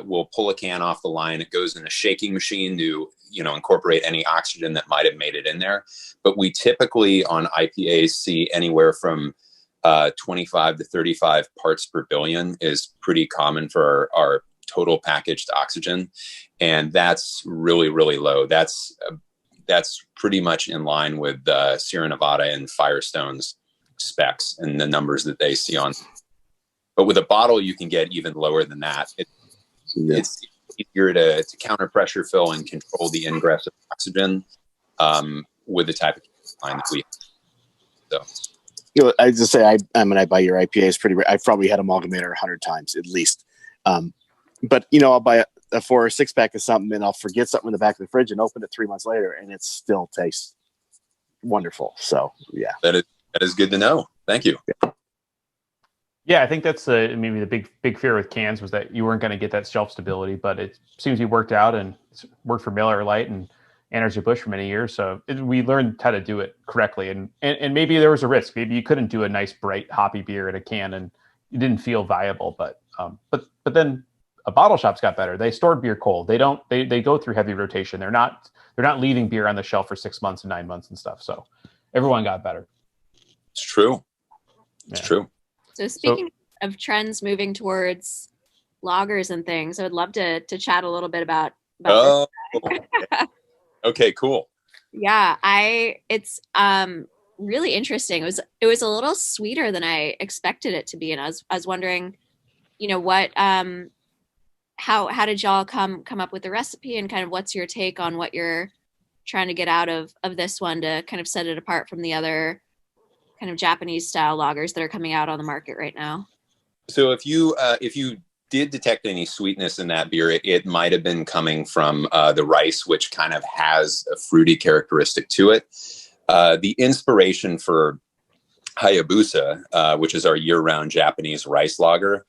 [SPEAKER 5] we'll pull a can off the line. It goes in a shaking machine to, incorporate any oxygen that might have made it in there. But we typically on IPAs see anywhere from 25 to 35 parts per billion is pretty common for our total packaged oxygen. And that's really, really low. That's pretty much in line with Sierra Nevada and Firestone's specs and the numbers that they see on. But with a bottle, you can get even lower than that. It's easier to counter pressure fill and control the ingress of oxygen with the type of line that we have. So.
[SPEAKER 3] I just say, I buy your IPAs pretty. I've probably had Amalgamator 100 times at least. But I'll buy a 4 or 6 pack of something, and I'll forget something in the back of the fridge and open it 3 months later, and it still tastes wonderful. So yeah,
[SPEAKER 5] that is good to know. Thank you.
[SPEAKER 1] Yeah, I think that's maybe the big fear with cans was that you weren't going to get that shelf stability, but it seems you worked out, and it's worked for Miller Lite and Anheuser-Busch for many years. So we learned how to do it correctly, and maybe there was a risk. Maybe you couldn't do a nice bright hoppy beer in a can, and it didn't feel viable. But then a bottle shop's got better. They store beer cold. They go through heavy rotation. They're not leaving beer on the shelf for 6 months and 9 months and stuff. So everyone got better.
[SPEAKER 5] It's true. It's true.
[SPEAKER 2] So speaking of trends moving towards lagers and things, I would love to chat a little bit about
[SPEAKER 5] Okay, cool.
[SPEAKER 2] Yeah, it's really interesting. It was a little sweeter than I expected it to be, and I was wondering, what how did y'all come up with the recipe, and kind of what's your take on what you're trying to get out of this one to kind of set it apart from the other kind of Japanese style lagers that are coming out on the market right now?
[SPEAKER 5] So if you did detect any sweetness in that beer, it might have been coming from the rice, which kind of has a fruity characteristic to it. The inspiration for Hayabusa, which is our year-round Japanese rice lager,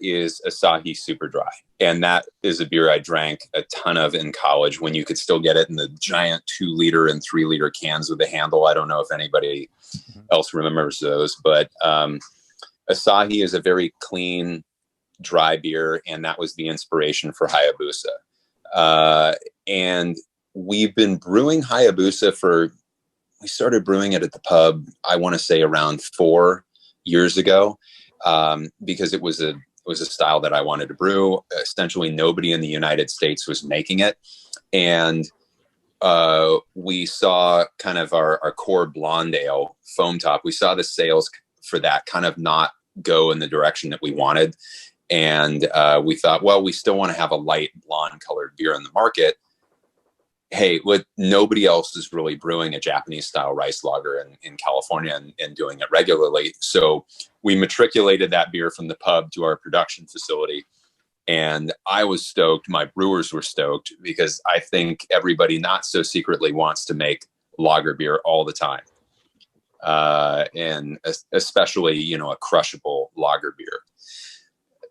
[SPEAKER 5] is Asahi Super Dry. And that is a beer I drank a ton of in college when you could still get it in the giant 2-liter and 3-liter cans with a handle. I don't know if anybody else remembers those, but Asahi is a very clean, dry beer, and that was the inspiration for Hayabusa. And we've been brewing Hayabusa we started brewing it at the pub, I want to say around 4 years ago, because it was a style that I wanted to brew. Essentially, nobody in the United States was making it. And we saw kind of our core blonde ale, foam top. We saw the sales for that kind of not go in the direction that we wanted. And we thought, well, we still want to have a light blonde colored beer in the market. Hey, nobody else is really brewing a Japanese style rice lager in California and doing it regularly. So we matriculated that beer from the pub to our production facility. And I was stoked. My brewers were stoked because I think everybody not so secretly wants to make lager beer all the time. And especially, a crushable lager beer.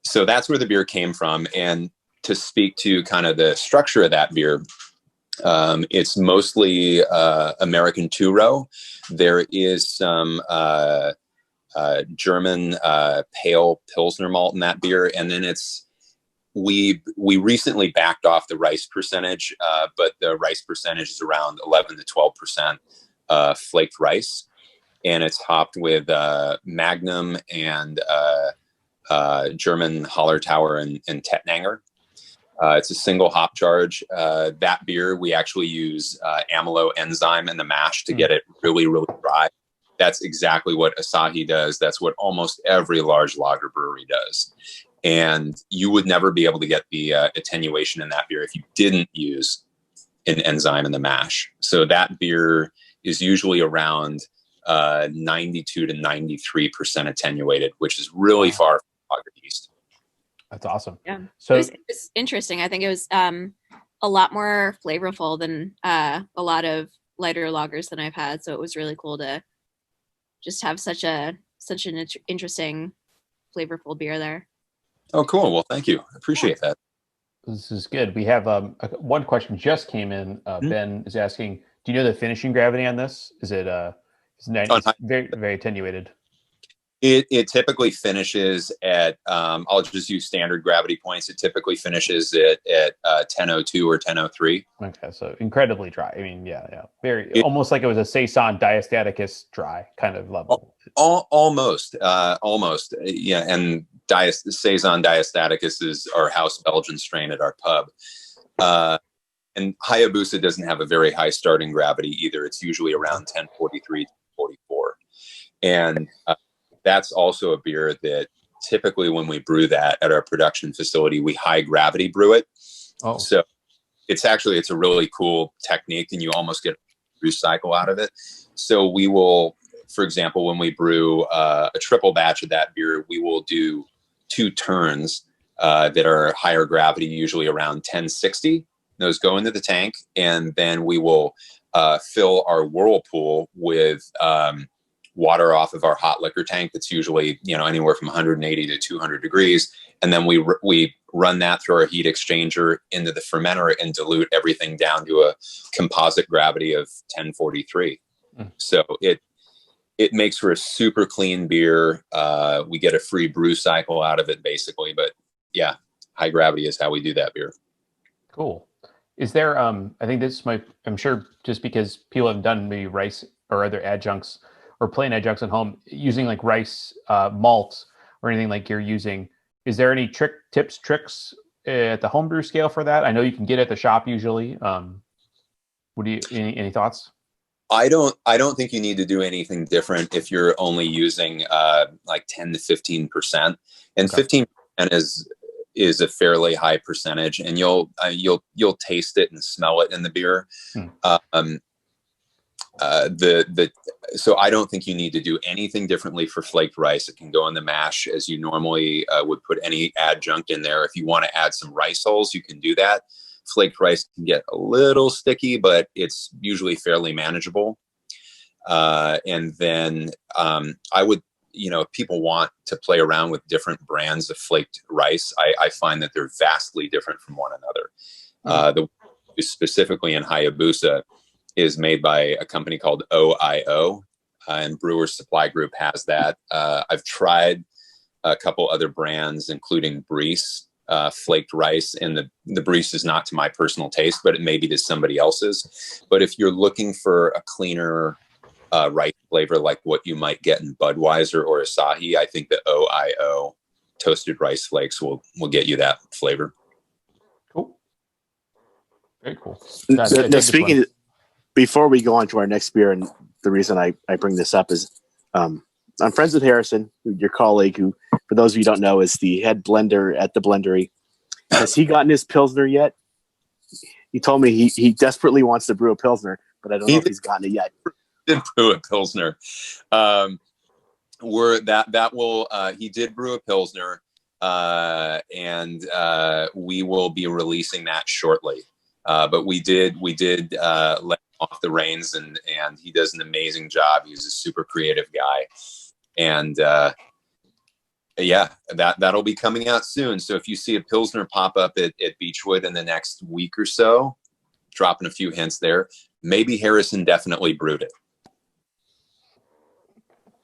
[SPEAKER 5] So that's where the beer came from. And to speak to kind of the structure of that beer, it's mostly American 2-row. There is some German pale Pilsner malt in that beer. And then we recently backed off the rice percentage, but the rice percentage is around 11 to 12% flaked rice. And it's hopped with Magnum and German Hallertauer and Tettnanger. It's a single hop charge. That beer, we actually use amylo enzyme in the mash to get it really, really dry. That's exactly what Asahi does. That's what almost every large lager brewery does. And you would never be able to get the attenuation in that beer if you didn't use an enzyme in the mash. So that beer is usually around 92 to 93% attenuated, which is really far from lager yeast.
[SPEAKER 1] That's awesome.
[SPEAKER 2] Yeah.
[SPEAKER 1] So
[SPEAKER 2] it was interesting. I think it was a lot more flavorful than a lot of lighter lagers than I've had. So it was really cool to just have such an interesting, flavorful beer there.
[SPEAKER 5] Oh, cool. Well, thank you. I appreciate that.
[SPEAKER 1] This is good. We have one question just came in. Ben is asking, do you know the finishing gravity on this? Is it it's very, very attenuated?
[SPEAKER 5] It typically finishes at, I'll just use standard gravity points. It typically finishes at 1002 or 1003.
[SPEAKER 1] Okay, so incredibly dry. I mean, yeah. Very, almost like it was a Saison Diastaticus dry kind of level.
[SPEAKER 5] Almost. Yeah, and Saison Diastaticus is our house Belgian strain at our pub. And Hayabusa doesn't have a very high starting gravity either. It's usually around 1043, 44. And that's also a beer that typically when we brew that at our production facility, we high gravity brew it.
[SPEAKER 1] Oh.
[SPEAKER 5] So it's a really cool technique, and you almost get a brew cycle out of it. So we will, for example, when we brew a triple batch of that beer, we will do 2 turns that are higher gravity, usually around 1060. Those go into the tank, and then we will fill our whirlpool with water off of our hot liquor tank. That's usually, anywhere from 180 to 200 degrees. And then we run that through our heat exchanger into the fermenter and dilute everything down to a composite gravity of 1043. So it makes for a super clean beer. We get a free brew cycle out of it basically, but yeah, high gravity is how we do that beer.
[SPEAKER 1] Cool. Is there, I think I'm sure just because people have done maybe rice or other adjuncts or plain adjuncts at home using like rice malt or anything like you're using, is there any tricks at the homebrew scale for that? I know you can get it at the shop usually. Any thoughts?
[SPEAKER 5] I don't think you need to do anything different if you're only using like 10 to 15%, and okay. 15% is a fairly high percentage, and you'll taste it and smell it in the beer. So I don't think you need to do anything differently for flaked rice. It can go in the mash as you normally would put any adjunct in there. If you want to add some rice hulls, you can do that. Flaked rice can get a little sticky, but it's usually fairly manageable. And then I would, if people want to play around with different brands of flaked rice, I find that they're vastly different from one another. The specifically in Hayabusa is made by a company called OIO, and Brewers Supply Group has that. I've tried a couple other brands, including Breese flaked rice, and the Breese is not to my personal taste, but it may be to somebody else's. But if you're looking for a cleaner rice flavor like what you might get in Budweiser or Asahi, I think the OIO toasted rice flakes will get you that flavor.
[SPEAKER 1] Cool. Very cool.
[SPEAKER 3] Now, speaking, before we go on to our next beer, and the reason I bring this up is I'm friends with Harrison, your colleague, who, for those of you who don't know, is the head blender at the blendery. Has he gotten his Pilsner yet? He told me he desperately wants to brew a Pilsner, but I don't know if he's gotten it yet.
[SPEAKER 5] Did brew a Pilsner. He did brew a Pilsner, and we will be releasing that shortly. But we did let him off the reins, and he does an amazing job. He's a super creative guy, and that'll be coming out soon. So if you see a Pilsner pop up at Beechwood in the next week or so, dropping a few hints there, maybe Harrison definitely brewed it.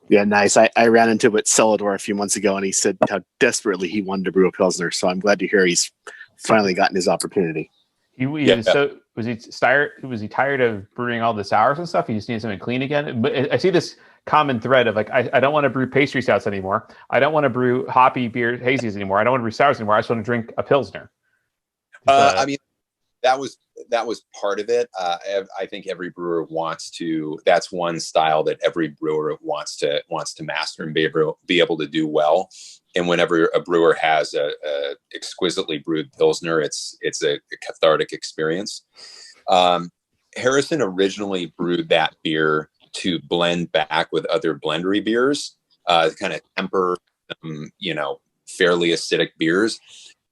[SPEAKER 3] Yeah, nice. I ran into him at Celador a few months ago, and he said how desperately he wanted to brew a Pilsner. So I'm glad to hear he's finally gotten his opportunity.
[SPEAKER 1] So was he tired of brewing all the sours and stuff? He just needed something clean again. But I see this common thread of like, I don't want to brew pastry stouts anymore. I don't want to brew hoppy beer hazies anymore. I don't want to brew sours anymore. I just want to drink a Pilsner.
[SPEAKER 5] I mean, that was part of it. I think every brewer wants to. That's one style that every brewer wants to master and be able to do well. And whenever a brewer has a exquisitely brewed Pilsner, it's a cathartic experience. Harrison originally brewed that beer to blend back with other blendery beers, kind of temper, fairly acidic beers.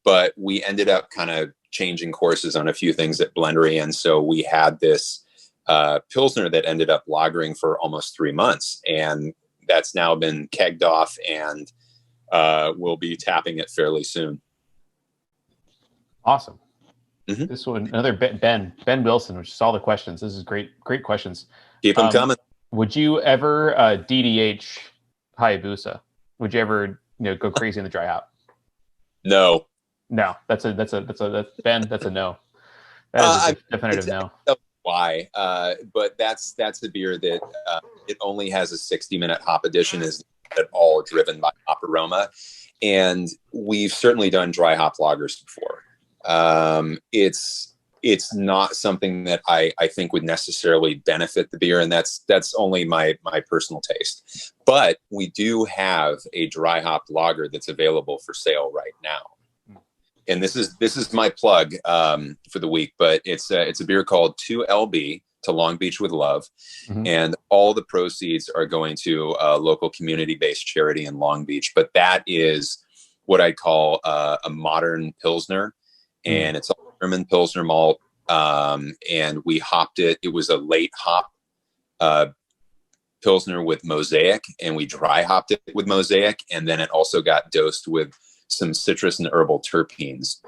[SPEAKER 5] But we ended up kind of changing courses on a few things at blendery, and so we had this Pilsner that ended up lagering for almost 3 months, and that's now been kegged off, and we'll be tapping it fairly soon.
[SPEAKER 1] Awesome.
[SPEAKER 5] Mm-hmm.
[SPEAKER 1] This one, another Ben Wilson, which is all the questions. This is great questions.
[SPEAKER 5] Keep them coming.
[SPEAKER 1] Would you ever DDH Hayabusa? Would you ever go crazy in the dry hop?
[SPEAKER 5] No.
[SPEAKER 1] No, that's Ben. That's a no. That is a definitive no.
[SPEAKER 5] Why? But that's the beer that it only has a 60-minute hop addition, is at all driven by hop aroma. And we've certainly done dry hop lagers before. It's not something that I think would necessarily benefit the beer, and that's only my personal taste. But we do have a dry hop lager that's available for sale right now. And this is my plug for the week, but it's a beer called 2LB, to Long Beach with Love.
[SPEAKER 1] Mm-hmm.
[SPEAKER 5] And all the proceeds are going to a local community-based charity in Long Beach. But that is what I call a modern Pilsner. And it's a German Pilsner malt. And we hopped it. It was a late hop Pilsner with Mosaic, and we dry hopped it with Mosaic. And then it also got dosed with some citrus and herbal terpenes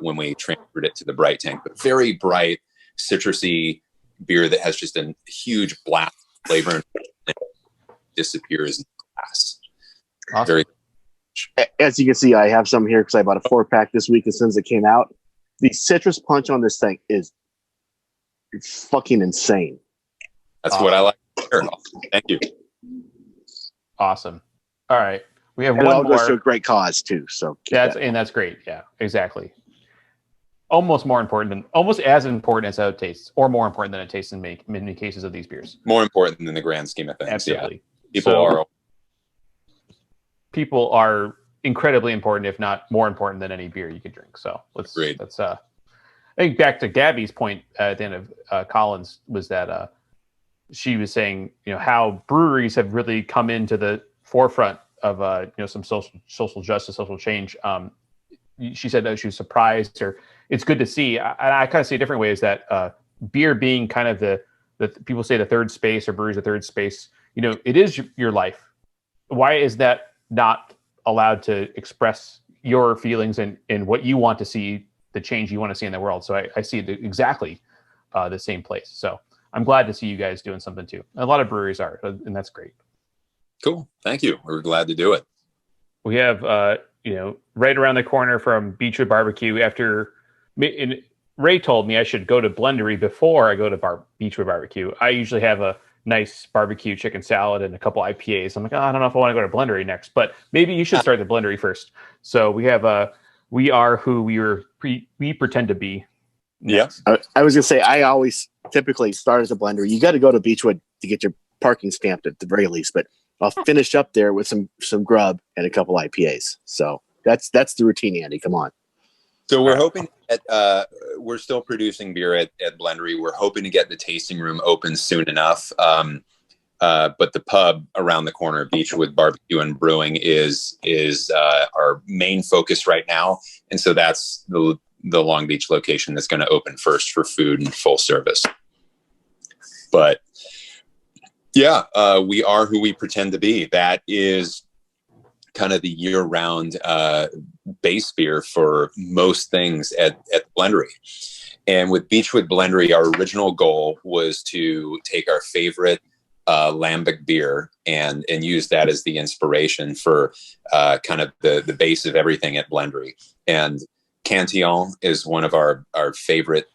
[SPEAKER 5] when we transferred it to the bright tank. But very bright, citrusy beer that has just a huge black flavor and disappears in the glass.
[SPEAKER 1] Awesome.
[SPEAKER 5] Very.
[SPEAKER 3] As you can see, I have some here because I bought a 4-pack this week as soon as it came out. The citrus punch on this thing is fucking insane.
[SPEAKER 5] That's what I like to hear. Thank you.
[SPEAKER 1] Awesome. All right. We have
[SPEAKER 3] And it all
[SPEAKER 1] one
[SPEAKER 3] goes to a
[SPEAKER 1] more.
[SPEAKER 3] great cause too. So
[SPEAKER 1] That's great. Yeah, exactly. Almost as important as how it tastes, or more important than it tastes in many cases of these beers.
[SPEAKER 5] More important than the grand scheme of things.
[SPEAKER 1] Absolutely.
[SPEAKER 5] Yeah.
[SPEAKER 1] People are incredibly important, if not more important than any beer you could drink. So let's I think back to Gabby's point at the end of Collins was that she was saying how breweries have really come into the forefront of some social justice, social change. She said that she was surprised, or it's good to see. I kind of see a different way, is that beer being kind of the people say the third space, or breweries the third space. It is your life. Why is that not allowed to express your feelings and what you want to see, the change you want to see in the world? So I see exactly the same place. So I'm glad to see you guys doing something too. A lot of breweries are, and that's great.
[SPEAKER 5] Cool. Thank you. We're glad to do it.
[SPEAKER 1] We have, right around the corner from Beachwood Barbecue. And Ray told me I should go to Blendery before I go to Beachwood Barbecue. I usually have a nice barbecue chicken salad and a couple IPAs. I'm like, I don't know if I want to go to Blendery next, but maybe you should start the Blendery first. So we have we are who we pretend to be.
[SPEAKER 5] Yes.
[SPEAKER 3] Yeah. I was gonna say, I always typically start as a blender. You got to go to Beachwood to get your parking stamped at the very least, but I'll finish up there with some grub and a couple IPAs. So that's the routine, Andy. Come on.
[SPEAKER 5] So we're hoping that we're still producing beer at Blendery. We're hoping to get the tasting room open soon enough. But the pub around the corner, Beachwood Barbecue and Brewing, is our main focus right now. And so that's the Long Beach location that's going to open first for food and full service. But yeah, we are who we pretend to be. That is kind of the year-round base beer for most things at Blendery. And with Beachwood Blendery, our original goal was to take our favorite lambic beer and use that as the inspiration for kind of the base of everything at Blendery. And Cantillon is one of our favorite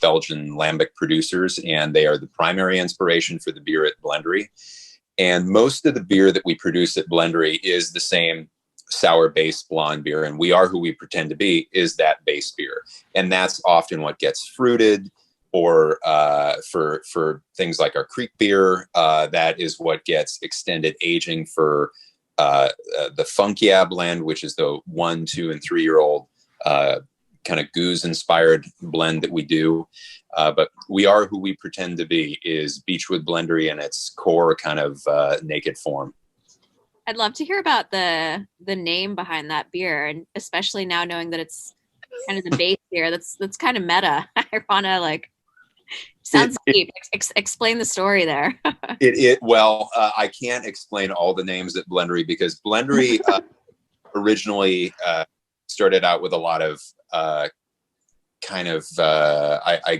[SPEAKER 5] Belgian lambic producers, and they are the primary inspiration for the beer at Blendery. And most of the beer that we produce at Blendery is the same sour base blonde beer, and we are who we pretend to be is that base beer. And that's often what gets fruited, or for things like our Creek beer, that is what gets extended aging for the Funk Yeah blend, which is the 1, 2, and 3-year-old kind of goose inspired blend that we do. But we are who we pretend to be is Beachwood Blendery in its core kind of naked form.
[SPEAKER 2] I'd love to hear about the name behind that beer, and especially now knowing that it's kind of the base beer. That's kind of meta. I want to sounds deep. Explain the story there.
[SPEAKER 5] Well, I can't explain all the names at Blendery because Blendery originally started out with a lot of I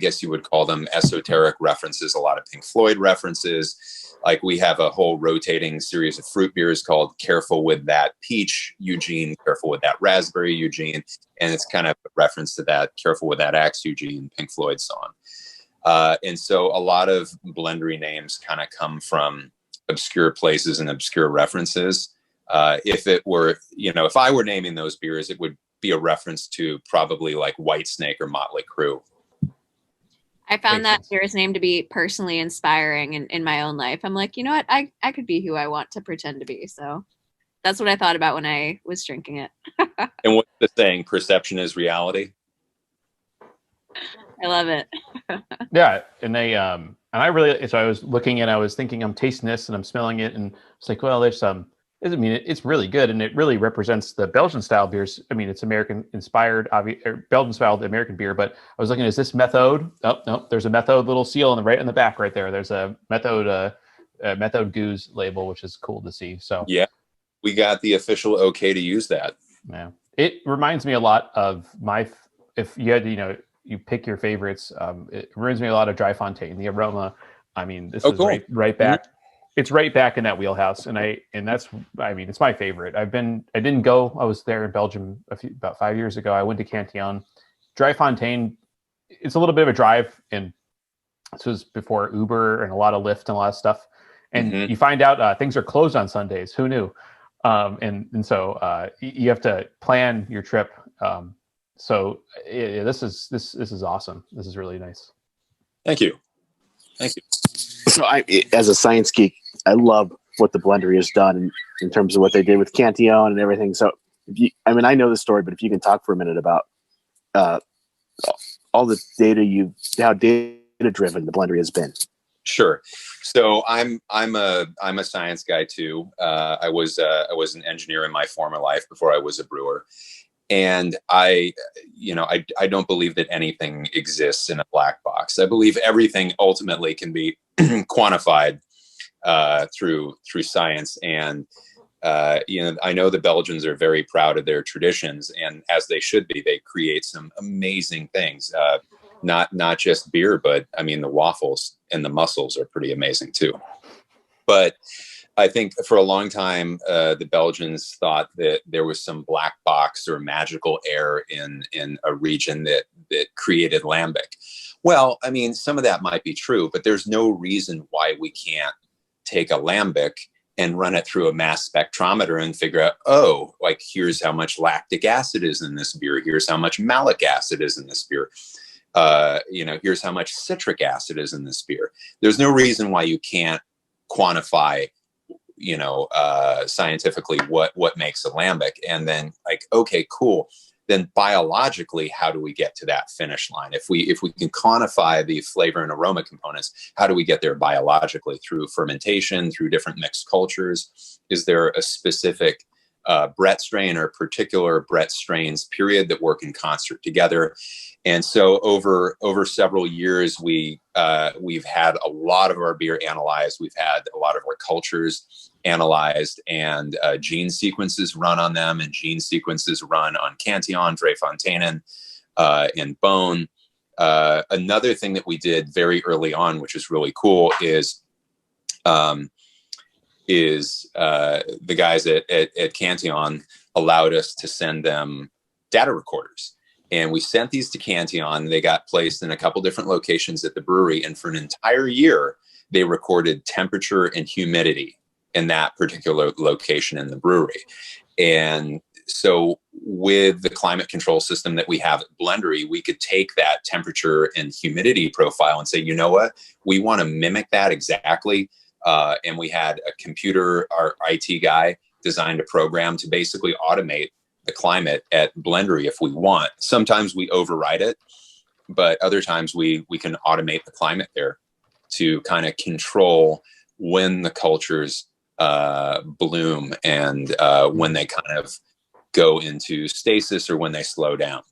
[SPEAKER 5] guess you would call them esoteric references, a lot of Pink Floyd references, Like we have a whole rotating series of fruit beers called Careful with That Peach, Eugene, Careful with That Raspberry, Eugene. And it's kind of a reference to that Careful with That Axe, Eugene, Pink Floyd song. And so a lot of blendery names kind of come from obscure places and obscure references. If it were, if I were naming those beers, it would be a reference to probably like Whitesnake or Motley Crue.
[SPEAKER 2] I found that beer's name to be personally inspiring in my own life. I'm like, you know what? I could be who I want to pretend to be. So that's what I thought about when I was drinking it.
[SPEAKER 5] And what's the saying? Perception is reality.
[SPEAKER 2] I love it.
[SPEAKER 1] Yeah, and I really, so I was looking and I was thinking, I'm tasting this and I'm smelling it, and it's like, well, there's it's really good, and it really represents the Belgian style beers. I mean, it's American inspired, Belgian style American beer. But I was looking, is this Methode? Oh no, there's a Methode little seal right in the back, right there. There's a Methode Goose label, which is cool to see. So
[SPEAKER 5] yeah, we got the official okay to use that.
[SPEAKER 1] Yeah, it reminds me a lot of if you had to, you pick your favorites. It reminds me a lot of Dry Fontaine. The aroma, I mean, this is
[SPEAKER 5] cool.
[SPEAKER 1] right back. Mm-hmm. It's right back in that wheelhouse, and it's my favorite. I didn't go. I was there in Belgium about 5 years ago. I went to Cantillon. Dry Fontaine, it's a little bit of a drive, and this was before Uber and a lot of Lyft and a lot of stuff. And you find out things are closed on Sundays. Who knew? So you have to plan your trip. So this is awesome. This is really nice.
[SPEAKER 5] Thank you.
[SPEAKER 3] So as a science geek, I love what the blendery has done in terms of what they did with Cantillon and everything. So I know the story, but if you can talk for a minute about all the data how data driven the blendery has been.
[SPEAKER 5] Sure. So I'm a science guy too. I was an engineer in my former life before I was a brewer. And I don't believe that anything exists in a black box. I believe everything ultimately can be quantified through science. And I know the Belgians are very proud of their traditions, and as they should be. They create some amazing things. Not just beer, but I mean the waffles and the mussels are pretty amazing too. But I think for a long time, the Belgians thought that there was some black box or magical air in a region that created lambic. Well, I mean, some of that might be true, but there's no reason why we can't take a lambic and run it through a mass spectrometer and figure out, here's how much lactic acid is in this beer. Here's how much malic acid is in this beer. Here's how much citric acid is in this beer. There's no reason why you can't quantify scientifically what makes a lambic. And then okay, cool. Then biologically, how do we get to that finish line? If we can quantify the flavor and aroma components, how do we get there biologically? Through fermentation, through different mixed cultures? Is there a specific Brett strain or particular Brett strains period that work in concert together? And so over several years, we've had a lot of our beer analyzed. We've had a lot of our cultures analyzed, and gene sequences run on them, and gene sequences run on Cantillon, Dry Fontaine, and Bone. Another thing that we did very early on, which is really cool, is the guys at Cantillon allowed us to send them data recorders. And we sent these to Cantillon. They got placed in a couple different locations at the brewery. And for an entire year, they recorded temperature and humidity in that particular location in the brewery. And so with the climate control system that we have at Blendery, we could take that temperature and humidity profile and say, you know what, we want to mimic that exactly. And we had a computer, our IT guy designed a program to basically automate the climate at Blendery if we want. Sometimes we override it, but other times we can automate the climate there to kind of control when the cultures bloom and when they kind of go into stasis or when they slow down.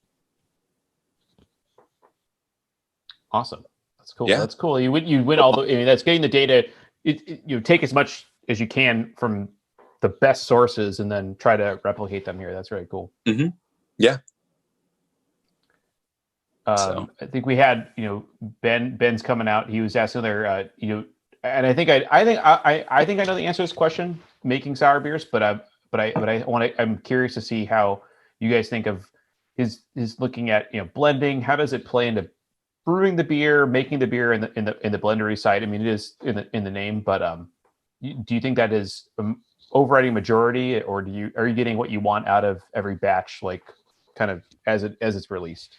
[SPEAKER 1] Awesome. That's cool.
[SPEAKER 5] Yeah.
[SPEAKER 1] That's cool. You win all the, I mean, that's getting the data. You take as much as you can from the best sources and then try to replicate them here. That's very cool.
[SPEAKER 5] Mm-hmm. Yeah.
[SPEAKER 1] I think we had, Ben's coming out. He was asking there, and I think I know the answer to this question, making sour beers, but I'm curious to see how you guys think of his looking at, blending. How does it play into brewing the beer, making the beer in the blendery side? I mean, it is in the name, but do you think that is overriding majority, or are you getting what you want out of every batch, like kind of as it's released?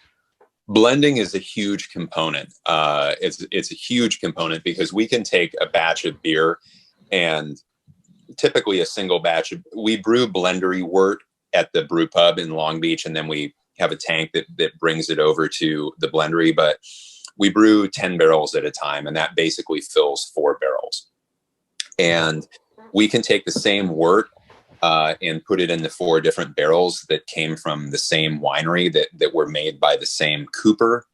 [SPEAKER 5] Blending is a huge component. It's a huge component because we can take a batch of beer, and typically a single batch we brew blendery wort at the brew pub in Long Beach, and then we have a tank that brings it over to the blendery. But we brew 10 barrels at a time, and that basically fills 4 barrels. And we can take the same wort and put it in the 4 different barrels that came from the same winery that were made by the same cooper.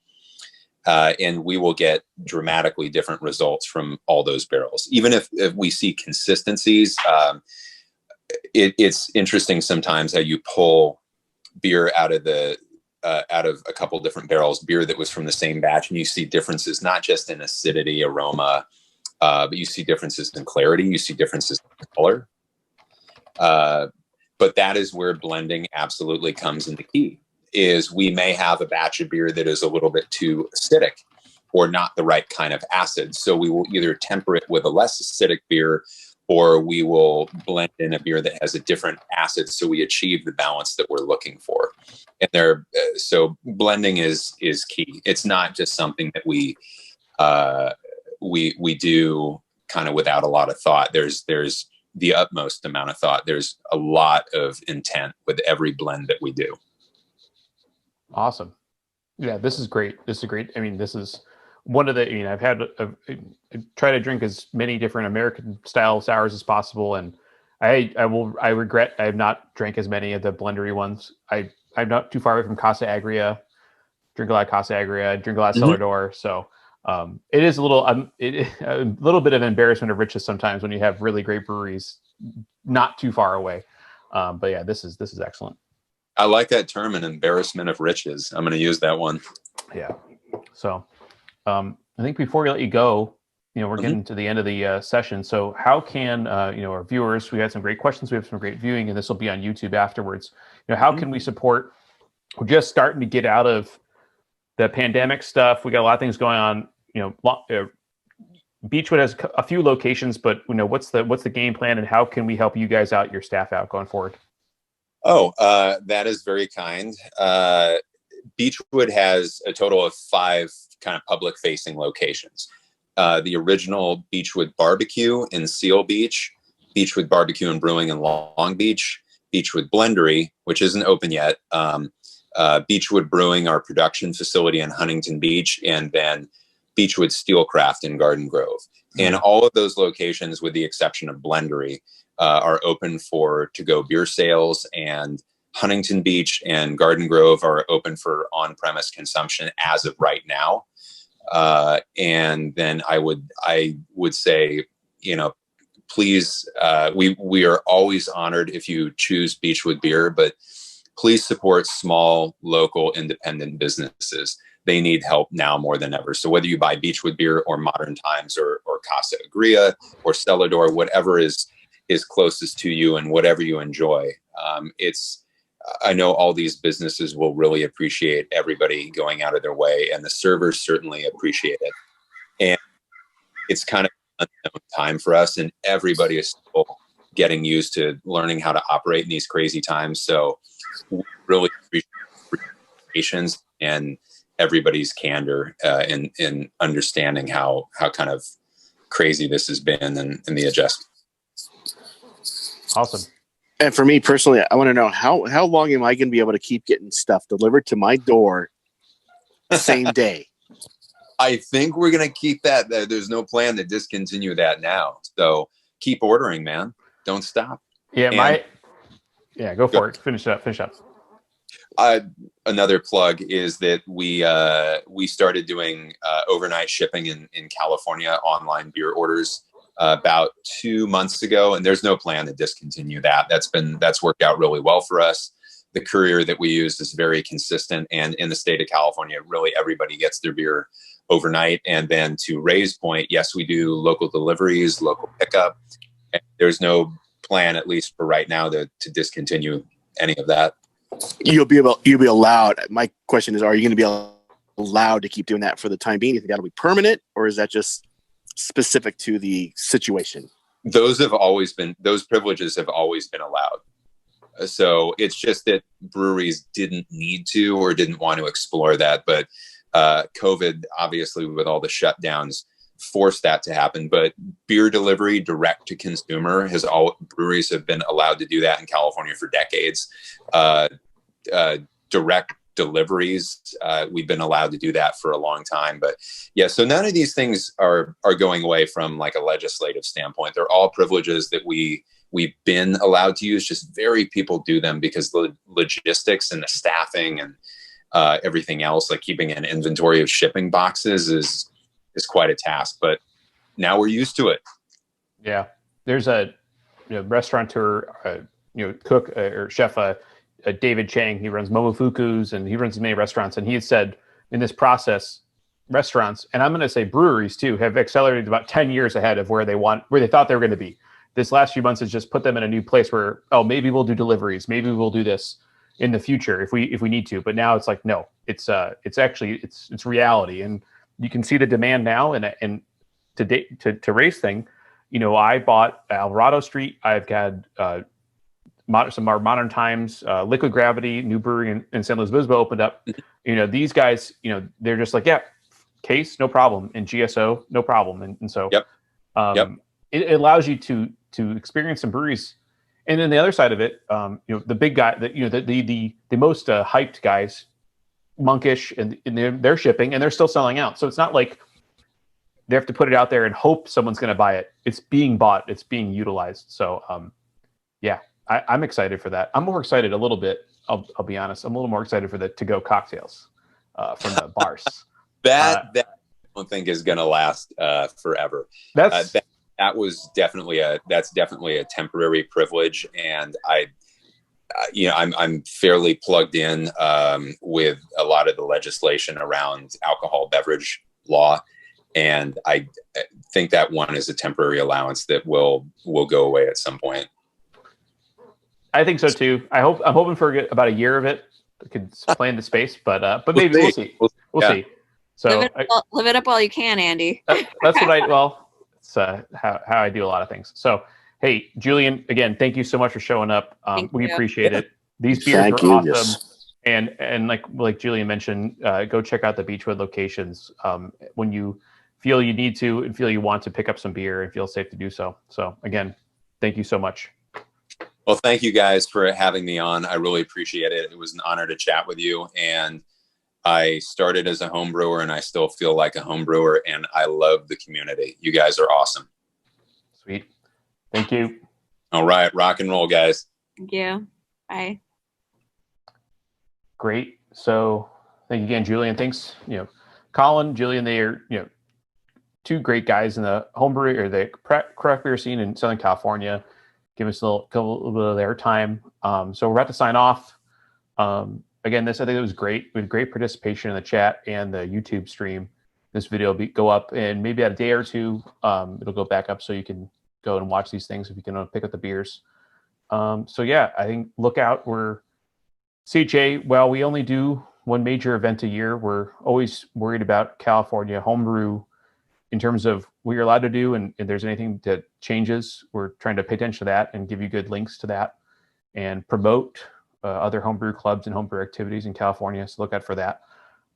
[SPEAKER 5] And we will get dramatically different results from all those barrels. Even if we see consistencies, it's interesting sometimes how you pull beer out of a couple different barrels, beer that was from the same batch, and you see differences, not just in acidity, aroma, but you see differences in clarity, you see differences in color. But that is where blending absolutely comes into key. Is we may have a batch of beer that is a little bit too acidic or not the right kind of acid. So we will either temper it with a less acidic beer, or we will blend in a beer that has a different acid, so we achieve the balance that we're looking for. And so blending is key. It's not just something that we do kind of without a lot of thought. There's the utmost amount of thought. There's a lot of intent with every blend that we do.
[SPEAKER 1] Awesome. Yeah, this is great. I mean, this is one of the, I've had, I try to drink as many different American style sours as possible. And I regret I have not drank as many of the blendery ones. I'm not too far away from Casa Agria, drink a lot of Casa Agria, drink a lot of Cellar Door. So it is a little bit of embarrassment of riches sometimes when you have really great breweries not too far away. But yeah, this is excellent.
[SPEAKER 5] I like that term, an embarrassment of riches. I'm going to use that one.
[SPEAKER 1] Yeah. So I think before we let you go, we're getting to the end of the session. So how can, our viewers, we had some great questions. We have some great viewing, and this will be on YouTube afterwards. How can we support? We're just starting to get out of the pandemic stuff. We got a lot of things going on. Beechwood has a few locations, but what's the game plan, and how can we help you guys out, your staff out going forward?
[SPEAKER 5] Oh, that is very kind. Beechwood has a total of 5 kind of public facing locations. The original Beechwood Barbecue in Seal Beach, Beechwood Barbecue and Brewing in Long Beach, Beechwood Blendery, which isn't open yet, Beechwood Brewing, our production facility in Huntington Beach, and then Beechwood Steelcraft in Garden Grove. And all of those locations, with the exception of Blendery, are open for to-go beer sales, and Huntington Beach and Garden Grove are open for on-premise consumption as of right now. And then I would say, please, we are always honored if you choose Beechwood beer, but please support small, local, independent businesses. They need help now more than ever. So whether you buy Beechwood beer or Modern Times or Casa Agria or Cellar Door, whatever is closest to you and whatever you enjoy, I know all these businesses will really appreciate everybody going out of their way, and the servers certainly appreciate it. And it's kind of an unknown time for us, and everybody is still getting used to learning how to operate in these crazy times. So we really appreciate patience and everybody's candor in understanding how kind of crazy this has been and the adjustment.
[SPEAKER 1] Awesome.
[SPEAKER 3] And for me personally, I want to know how long am I going to be able to keep getting stuff delivered to my door the same day?
[SPEAKER 5] I think we're going to keep that. There's no plan to discontinue that now. So keep ordering, man. Don't stop.
[SPEAKER 1] Yeah, go for it. Finish up.
[SPEAKER 5] Another plug is that we started doing overnight shipping in California, online beer orders about 2 months ago, and there's no plan to discontinue that. That's worked out really well for us. The courier that we use is very consistent, and in the state of California, really everybody gets their beer overnight. And then to Ray's point, yes, we do local deliveries, local pickup. And there's no plan, at least for right now, to discontinue any of that.
[SPEAKER 3] You'll be allowed. My question is, are you going to be allowed to keep doing that for the time being? You think that'll be permanent, or is that just specific to the situation?
[SPEAKER 5] Those privileges have always been allowed. So it's just that breweries didn't need to or didn't want to explore that. But COVID, obviously, with all the shutdowns, forced that to happen. But beer delivery direct to consumer breweries have been allowed to do that in California for decades. Direct deliveries, we've been allowed to do that for a long time. But yeah, so none of these things are going away from like a legislative standpoint. They're all privileges that we've been allowed to use. Just very people do them because the logistics and the staffing and everything else, like keeping an inventory of shipping boxes is quite a task. But now we're used to it.
[SPEAKER 1] Yeah, there's a restaurateur, cook or chef, David Chang. He runs Momofuku's and he runs many restaurants. And he had said in this process, restaurants, and I'm going to say breweries too, have accelerated about 10 years ahead of where they thought they were going to be. This last few months has just put them in a new place where, oh, maybe we'll do deliveries. Maybe we'll do this in the future if we need to. But now it's like, no, it's reality. And you can see the demand now. And to Ray's thing, I bought Alvarado Street. I've had some more modern times, Liquid Gravity, new brewery in San Luis Obispo opened up. These guys, they're just like, yeah, case, no problem. And GSO, no problem. And so it allows you to experience some breweries. And then the other side of it, the big guy, the most hyped guys, Monkish, and they're shipping and they're still selling out. So it's not like they have to put it out there and hope someone's going to buy it. It's being bought. It's being utilized. So I'm excited for that. I'm more excited a little bit. I'll be honest. I'm a little more excited for the to-go cocktails from the bars.
[SPEAKER 5] That I don't think is going to last forever. That's definitely a temporary privilege, and I'm fairly plugged in with a lot of the legislation around alcohol beverage law, and I think that one is a temporary allowance that will go away at some point.
[SPEAKER 1] I think so too. I'm hoping for about a year of it. I could play into space, but maybe we'll see. We'll see. So
[SPEAKER 2] live it up while you can, Andy.
[SPEAKER 1] That's what it's how I do a lot of things. So, hey, Julian, again, thank you so much for showing up. We appreciate it. These beers were awesome. Yes. And like Julian mentioned, go check out the Beechwood locations when you feel you need to and feel you want to pick up some beer and feel safe to do so. So again, thank you so much.
[SPEAKER 5] Well, thank you guys for having me on. I really appreciate it. It was an honor to chat with you. And I started as a home brewer and I still feel like a home brewer, and I love the community. You guys are awesome.
[SPEAKER 1] Sweet. Thank you.
[SPEAKER 5] All right. Rock and roll, guys.
[SPEAKER 2] Thank you. Bye.
[SPEAKER 1] Great. So thank you again, Julian. Thanks. Colin, Julian, they are, two great guys in the homebrew or the craft beer scene in Southern California. Give us a little bit of their time. So we're about to sign off. Again, I think it was great. We had great participation in the chat and the YouTube stream. This video will go up in maybe a day or two. It'll go back up so you can go and watch these things if you can pick up the beers. I think look out. We're CHA. Well, we only do one major event a year. We're always worried about California homebrew in terms of what you're allowed to do, and if there's anything that changes, we're trying to pay attention to that and give you good links to that and promote other homebrew clubs and homebrew activities in California. So look out for that.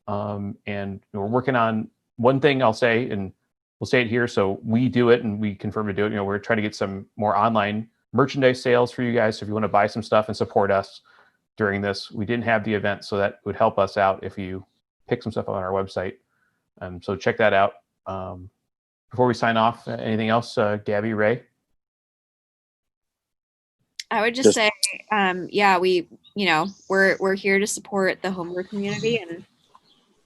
[SPEAKER 1] And we're working on one thing I'll say, and we'll say it here. So we do it and we confirm to do it. We're trying to get some more online merchandise sales for you guys. So if you want to buy some stuff and support us during this, we didn't have the event, so that would help us out if you pick some stuff on our website. So check that out. Before we sign off, anything else, Gabby, Ray?
[SPEAKER 2] I would just say, we're here to support the homebrew community, and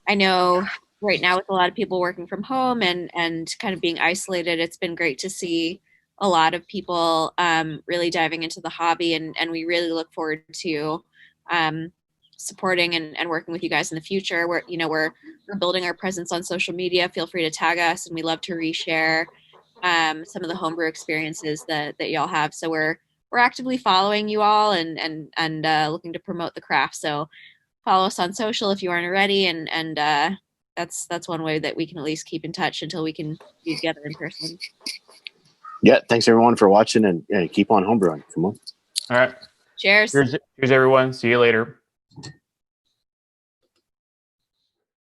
[SPEAKER 2] I know right now with a lot of people working from home and kind of being isolated, it's been great to see a lot of people really diving into the hobby, and we really look forward to supporting and working with you guys in the future. We're building our presence on social media. Feel free to tag us, and we love to reshare some of the homebrew experiences that y'all have. So we're actively following you all and looking to promote the craft. So follow us on social if you aren't already, and that's one way that we can at least keep in touch until we can be together in person.
[SPEAKER 3] Yeah, thanks everyone for watching, and keep on homebrewing. Come on.
[SPEAKER 1] All right.
[SPEAKER 2] Cheers.
[SPEAKER 1] Here's everyone. See you later.